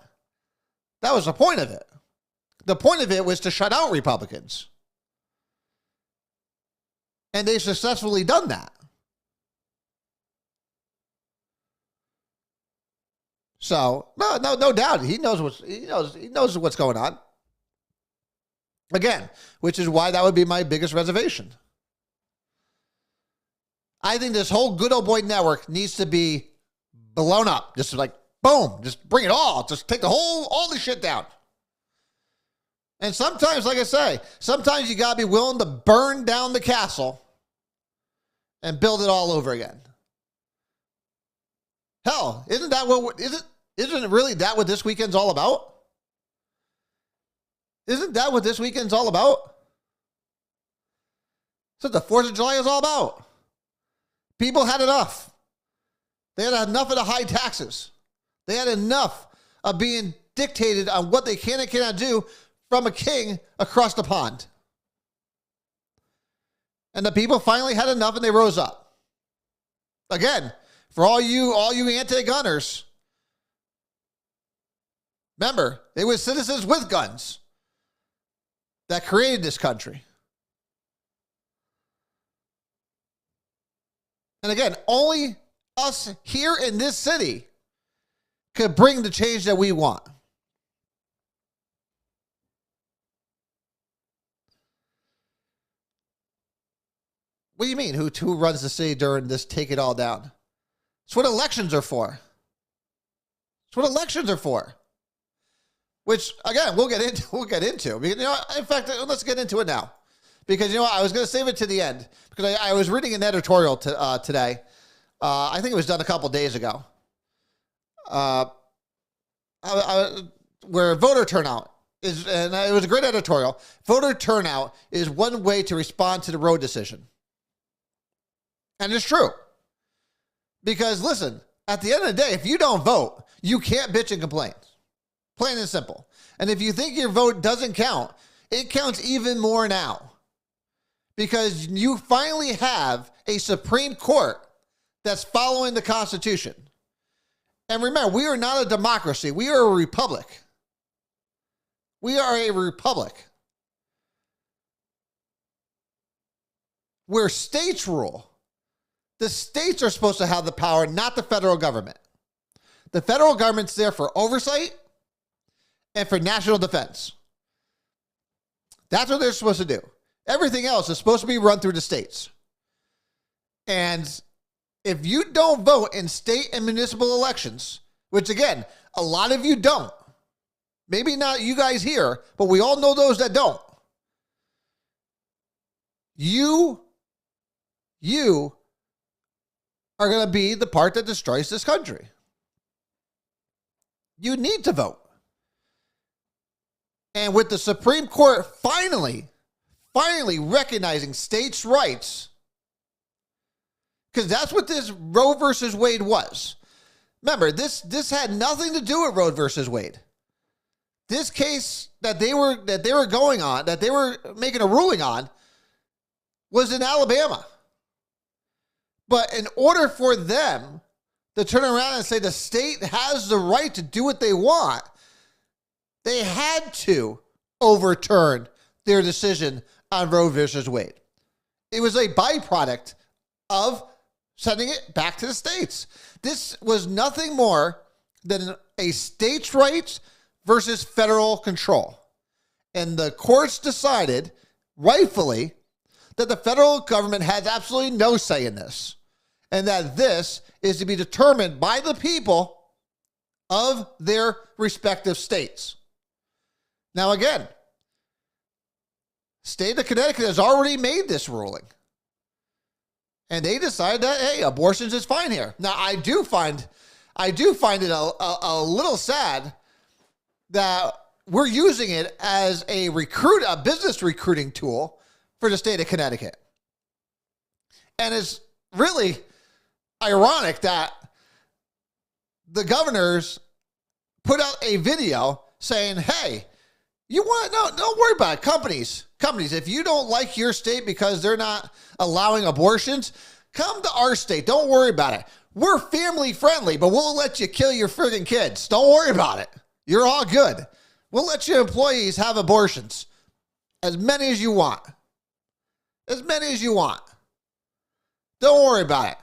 That was the point of it. The point of it was to shut out Republicans. And they've successfully done that. So, no doubt. He knows what's going on. Again, which is why that would be my biggest reservation. I think this whole good old boy network needs to be blown up. Just like, boom, just bring it all. Just take all the shit down. And sometimes, like I say, sometimes you got to be willing to burn down the castle and build it all over again. Hell, isn't it really that what this weekend's all about? Isn't that what this weekend's all about? That's what the 4th of July is all about. People had enough. They had enough of the high taxes. They had enough of being dictated on what they can and cannot do from a king across the pond. And the people finally had enough and they rose up. Again, for all you anti-gunners, remember, it was citizens with guns that created this country. And again, only us here in this city could bring the change that we want. What do you mean? Who runs the city during this take it all down? It's what elections are for. Which, again, we'll get into. In fact, let's get into it now. Because, I was going to save it to the end. Because I was reading an editorial today. I think it was done a couple days ago. Where voter turnout and it was a great editorial, voter turnout is one way to respond to the Roe decision. And it's true. Because listen, at the end of the day, if you don't vote, you can't bitch and complain. Plain and simple. And if you think your vote doesn't count, it counts even more now. Because you finally have a Supreme Court that's following the Constitution. And remember, we are not a democracy. We are a republic. We are a republic where states rule. The states are supposed to have the power, not the federal government. The federal government's there for oversight and for national defense. That's what they're supposed to do. Everything else is supposed to be run through the states. And if you don't vote in state and municipal elections, which again, a lot of you don't, maybe not you guys here, but we all know those that don't. You are going to be the part that destroys this country. You need to vote. And with the Supreme Court finally recognizing states' rights, because that's what this Roe versus Wade was. Remember, this had nothing to do with Roe versus Wade. This case that they were going on, that they were making a ruling on, was in Alabama. But in order for them to turn around and say the state has the right to do what they want, they had to overturn their decision on Roe versus Wade. It was a byproduct of sending it back to the states. This was nothing more than a states' rights versus federal control. And the courts decided, rightfully, that the federal government has absolutely no say in this, and that this is to be determined by the people of their respective states. Now again, state of Connecticut has already made this ruling. And they decided that, hey, abortions is fine here. Now, I do find it a little sad that we're using it as a business recruiting tool for the state of Connecticut. And it's really ironic that the governors put out a video saying, hey, don't worry about it. Companies, if you don't like your state because they're not allowing abortions, come to our state. Don't worry about it. We're family friendly, but we'll let you kill your friggin' kids. Don't worry about it. You're all good. We'll let your employees have abortions. As many as you want. As many as you want. Don't worry about it.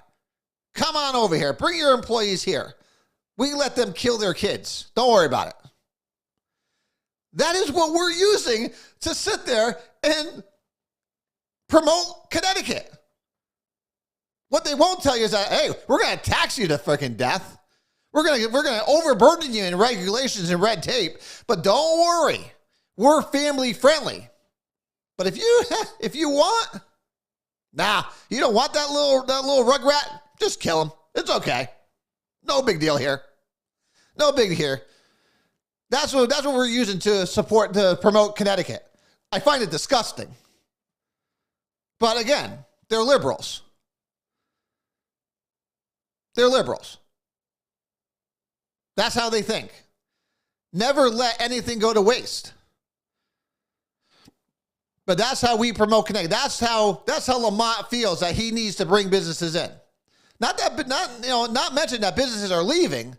Come on over here. Bring your employees here. We let them kill their kids. Don't worry about it. That is what we're using to sit there and promote Connecticut. What they won't tell you is that, hey, we're going to tax you to freaking death. We're going to overburden you in regulations and red tape. But don't worry. We're family friendly. But if you want, you don't want that little rugrat, just kill him. It's okay. No big deal here. No big here. That's what we're using to promote Connecticut. I find it disgusting. But again, they're liberals. They're liberals. That's how they think. Never let anything go to waste. But that's how we promote Connecticut. That's how Lamont feels that he needs to bring businesses in. Not mention that businesses are leaving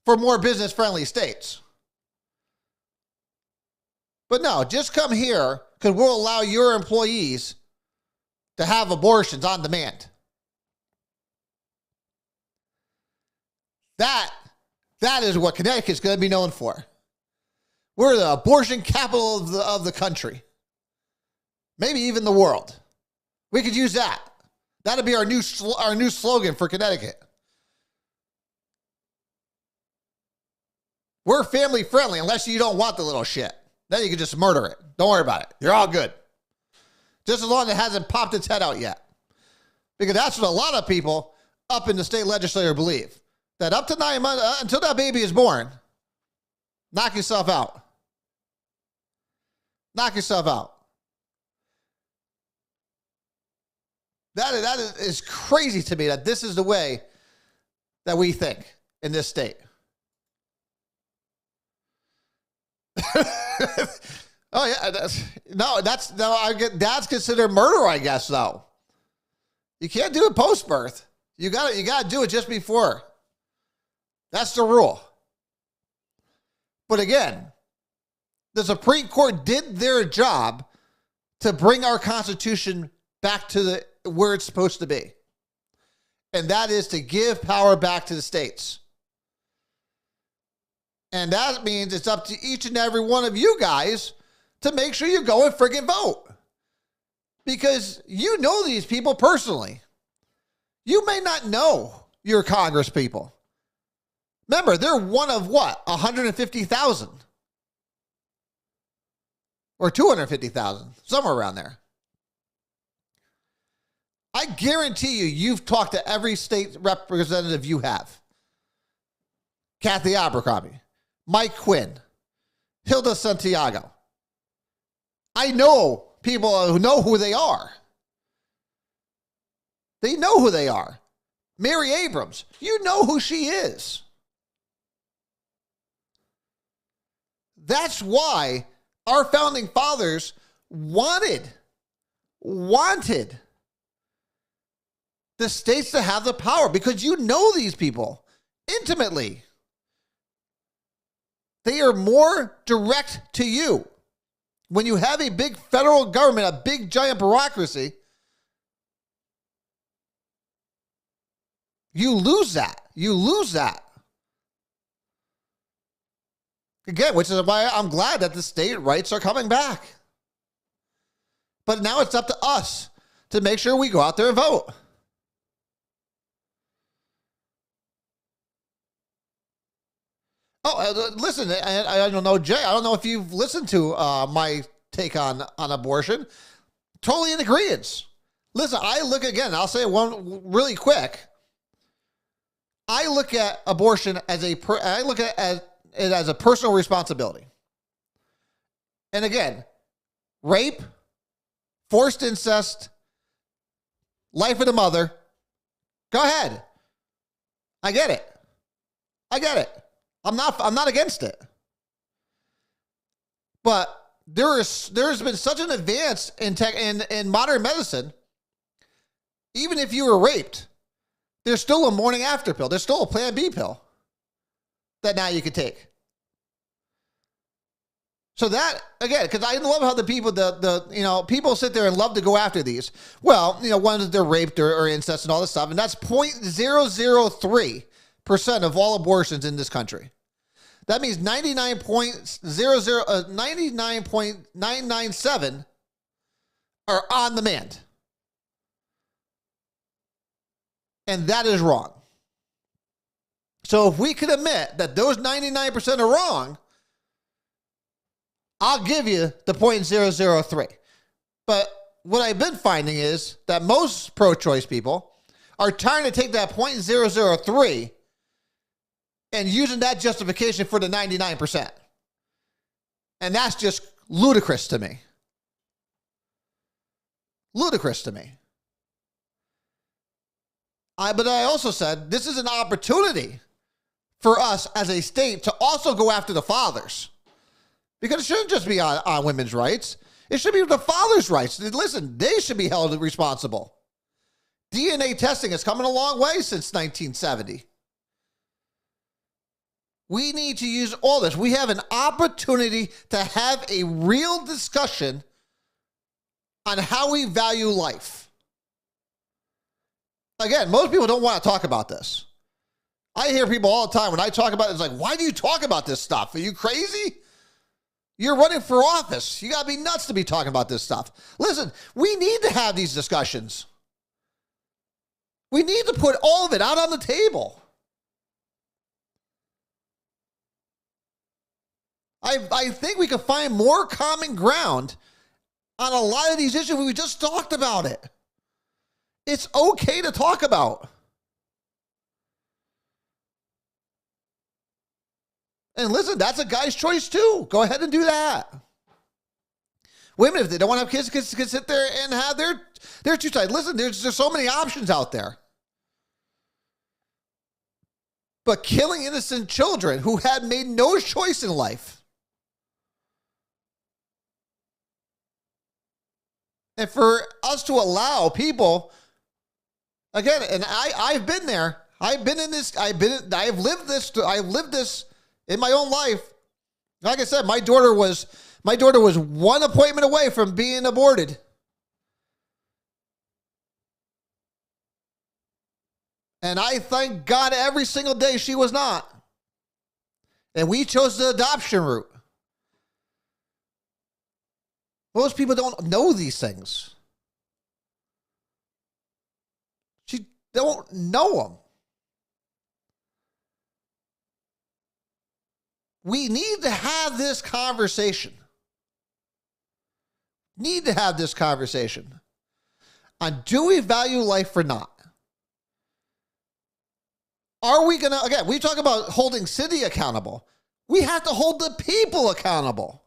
for more business-friendly states. But no, just come here because we'll allow your employees to have abortions on demand. That is what Connecticut's going to be known for. We're the abortion capital of the country. Maybe even the world. We could use that. That'll be our new slogan for Connecticut. We're family friendly unless you don't want the little shit. Then you can just murder it. Don't worry about it. You're all good. Just as long as it hasn't popped its head out yet. Because that's what a lot of people up in the state legislature believe. That up to 9 months, until that baby is born, knock yourself out. Knock yourself out. That is crazy to me that this is the way that we think in this state. Oh yeah, that's considered murder, I guess. Though you can't do it post birth. You gotta do it just before. That's the rule. But again, the Supreme Court did their job to bring our Constitution back to where it's supposed to be. And that is to give power back to the states. And that means it's up to each and every one of you guys to make sure you go and friggin' vote. Because you know these people personally. You may not know your Congress people. Remember, they're one of what? 150,000. Or 250,000. Somewhere around there. I guarantee you've talked to every state representative you have. Kathy Abercrombie, Mike Quinn, Hilda Santiago. I know people who know who they are. They know who they are. Mary Abrams, you know who she is. That's why our founding fathers wanted the states to have the power, because you know these people intimately. They are more direct to you. When you have a big federal government, a big giant bureaucracy, you lose that. You lose that. Again, which is why I'm glad that the state rights are coming back. But now it's up to us to make sure we go out there and vote. Oh, listen, I don't know, Jay, I don't know if you've listened to my take on abortion. Totally in agreement. Listen, I look again, I'll say one really quick. I look at abortion as it as a personal responsibility. And again, rape, forced incest, life of the mother, go ahead. I get it. I'm not against it. But there's been such an advance in modern medicine. Even if you were raped, there's still a morning after pill. There's still a Plan B pill that now you can take. So that, again, because I love how the people, people sit there and love to go after these. Well, one, they're raped or incest and all this stuff, and that's 0.003% of all abortions in this country. That means 99.997 are on demand. And that is wrong. So if we could admit that those 99% are wrong, I'll give you the 0.003. But what I've been finding is that most pro-choice people are trying to take that 0.003 and using that justification for the 99%. And that's just ludicrous to me. Ludicrous to me. But I also said this is an opportunity for us as a state to also go after the fathers. Because it shouldn't just be on women's rights. It should be the fathers' rights. Listen, they should be held responsible. DNA testing has come a long way since 1970. We need to use all this. We have an opportunity to have a real discussion on how we value life. Again, most people don't want to talk about this. I hear people all the time when I talk about it, it's like, why do you talk about this stuff? Are you crazy? You're running for office. You got to be nuts to be talking about this stuff. Listen, we need to have these discussions. We need to put all of it out on the table. I think we can find more common ground on a lot of these issues. We just talked about it. It's okay to talk about. And listen, that's a guy's choice too. Go ahead and do that. Women, if they don't want to have kids, can sit there and have their two sides. Listen, there's so many options out there. But killing innocent children who had made no choice in life. And for us to allow people, again, and I've been there. I've been in this. I've lived this in my own life. Like I said, my daughter was one appointment away from being aborted. And I thank God every single day she was not. And we chose the adoption route. Most people don't know these things. She don't know them. We need to have this conversation. Need to have this conversation on, do we value life or not? Are we going to, again, we talk about holding city accountable. We have to hold the people accountable.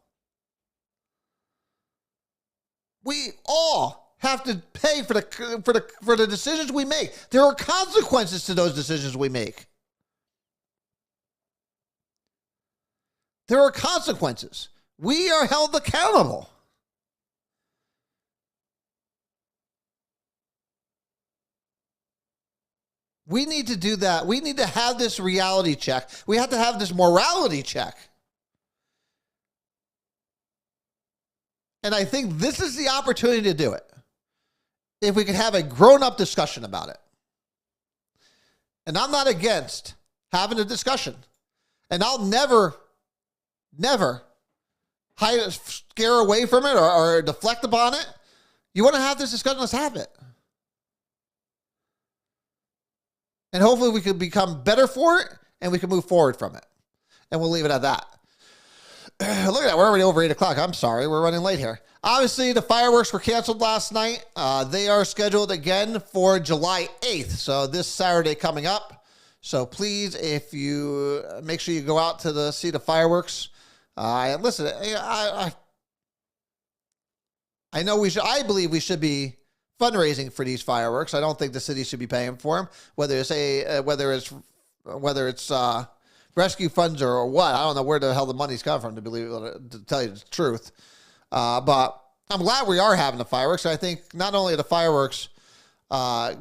We all have to pay for the decisions we make. There are consequences to those decisions we make. There are consequences. We are held accountable. We need to do that. We need to have this reality check. We have to have this morality check. And I think this is the opportunity to do it. If we could have a grown-up discussion about it. And I'm not against having a discussion. And I'll never scare away from it or deflect upon it. You want to have this discussion? Let's have it. And hopefully we can become better for it and we can move forward from it. And we'll leave it at that. Look at that. We're already over 8 o'clock. I'm sorry. We're running late here. Obviously, the fireworks were canceled last night. They are scheduled again for July 8th. So this Saturday coming up. So please, if you make sure you go out to see the fireworks. Listen, I know I believe we should be fundraising for these fireworks. I don't think the city should be paying for them, whether it's rescue funds or what. I don't know where the hell the money's come from, to tell you the truth. But I'm glad we are having the fireworks. I think not only are the fireworks a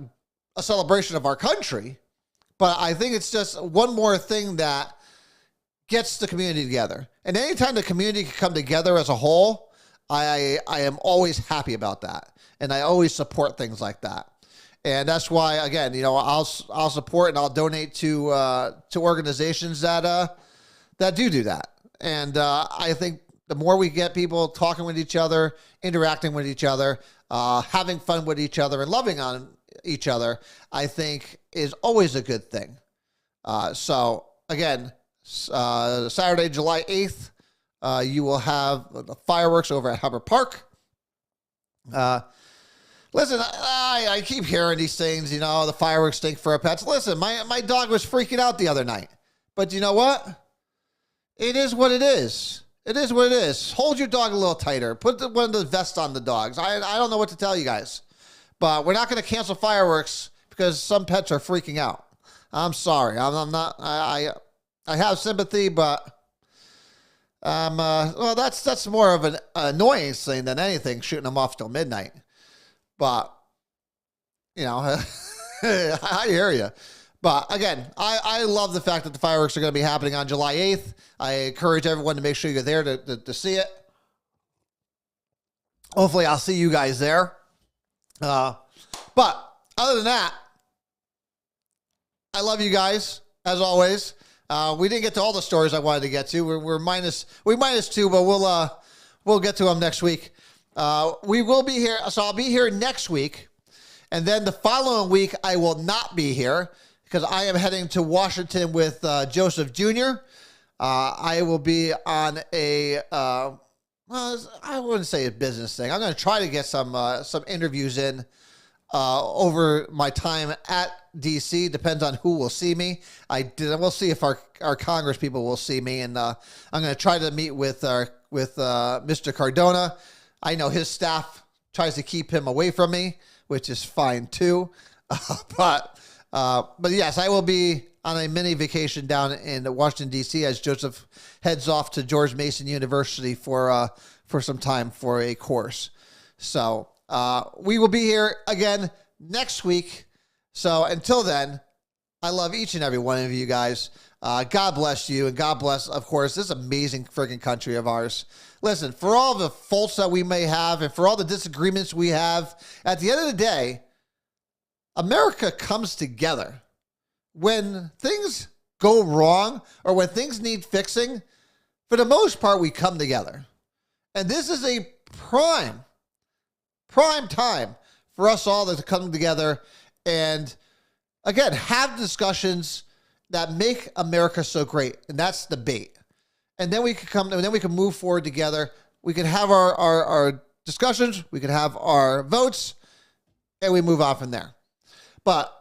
celebration of our country, but I think it's just one more thing that gets the community together. And anytime the community can come together as a whole, I am always happy about that. And I always support things like that. And that's why, again, I'll support and I'll donate to organizations that do that. And I think the more we get people talking with each other, interacting with each other, having fun with each other, and loving on each other, I think is always a good thing. So again, Saturday, July 8th, you will have the fireworks over at Hubbard Park. Listen, I keep hearing these things, the fireworks stink for our pets. Listen, my dog was freaking out the other night. But you know what? It is what it is. It is what it is. Hold your dog a little tighter. Put one of the vests on the dogs. I don't know what to tell you guys. But we're not going to cancel fireworks because some pets are freaking out. I'm sorry. I'm not. I have sympathy, but that's more of an annoyance thing than anything, shooting them off till midnight. But, I hear you. But again, I love the fact that the fireworks are going to be happening on July 8th. I encourage everyone to make sure you're there to see it. Hopefully I'll see you guys there. But other than that, I love you guys, as always. We didn't get to all the stories I wanted to get to. We're minus 2, but we'll get to them next week. We will be here. So I'll be here next week. And then the following week, I will not be here because I am heading to Washington with Joseph Jr. I will be on I wouldn't say a business thing. I'm going to try to get some interviews in over my time at DC. Depends on who will see me. We'll see if our Congress people will see me. And I'm going to try to meet with Mr. Cardona. I know his staff tries to keep him away from me, which is fine too. But yes, I will be on a mini vacation down in Washington, D.C. as Joseph heads off to George Mason University for some time for a course. So we will be here again next week. So until then, I love each and every one of you guys. God bless you, and God bless, of course, this amazing freaking country of ours. Listen, for all the faults that we may have and for all the disagreements we have, at the end of the day, America comes together. When things go wrong or when things need fixing, for the most part, we come together. And this is a prime time for us all to come together and, again, have discussions that make America so great. And that's debate. And then we can move forward together. We can have our discussions. We can have our votes, and we move on from there. But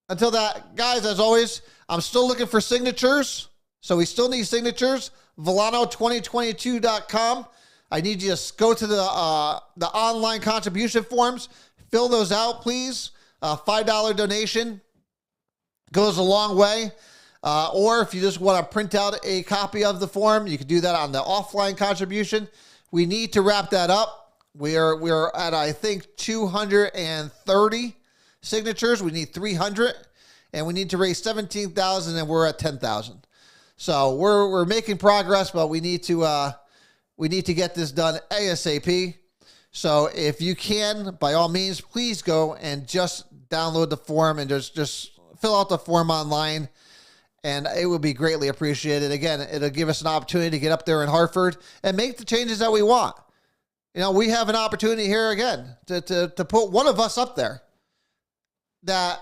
until that, guys, as always, I'm still looking for signatures. So we still need signatures. Vollano2022.com. I need you to go to the online contribution forms. Fill those out, please. $5 donation goes a long way. Or if you just want to print out a copy of the form, you can do that on the offline contribution. We need to wrap that up. We're at, I think, 230 signatures. We need 300, and we need to raise 17,000, and we're at 10,000. So we're making progress, but we need to get this done ASAP. So if you can, by all means, please go and just download the form and just fill out the form online, and it would be greatly appreciated. Again, it'll give us an opportunity to get up there in Hartford and make the changes that we want. You know, we have an opportunity here again to put one of us up there that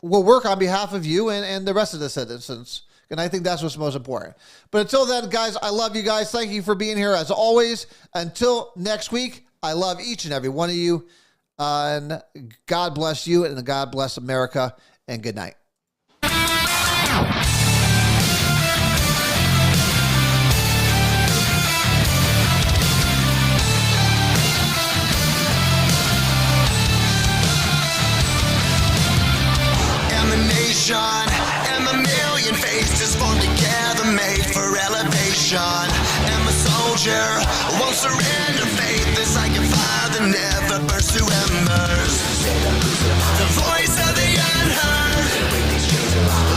will work on behalf of you and the rest of the citizens. And I think that's what's most important. But until then, guys, I love you guys. Thank you for being here as always. Until next week, I love each and every one of you. And God bless you, and God bless America, and good night. And the million faces formed together, made for elevation. And my soldier won't surrender faith. It's like a fire that never burns to embers. The voice of the unheard.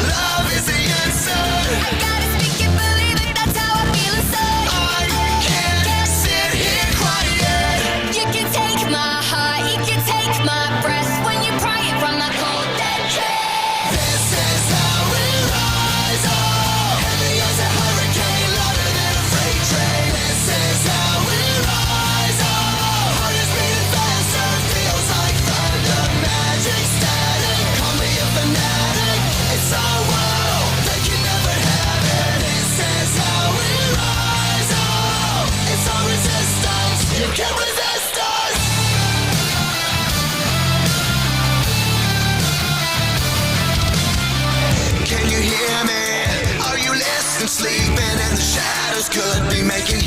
Love is the answer. I gotta speak it, believe it, that's how I feel inside. I can't sit here quiet. You can take my heart, you can take my breath when you pry it from my cold dead chest. This is how we rise up. Heavy as a hurricane, louder than a freight train. This is how we rise up. Heart is beating faster, feels like thunder, magic static. Call me a fanatic. It's our world, they can never have it. This is how we rise up. It's our resistance. You can't resist us. Can you hear me? Are you listening? Sleeping and the shadows could be making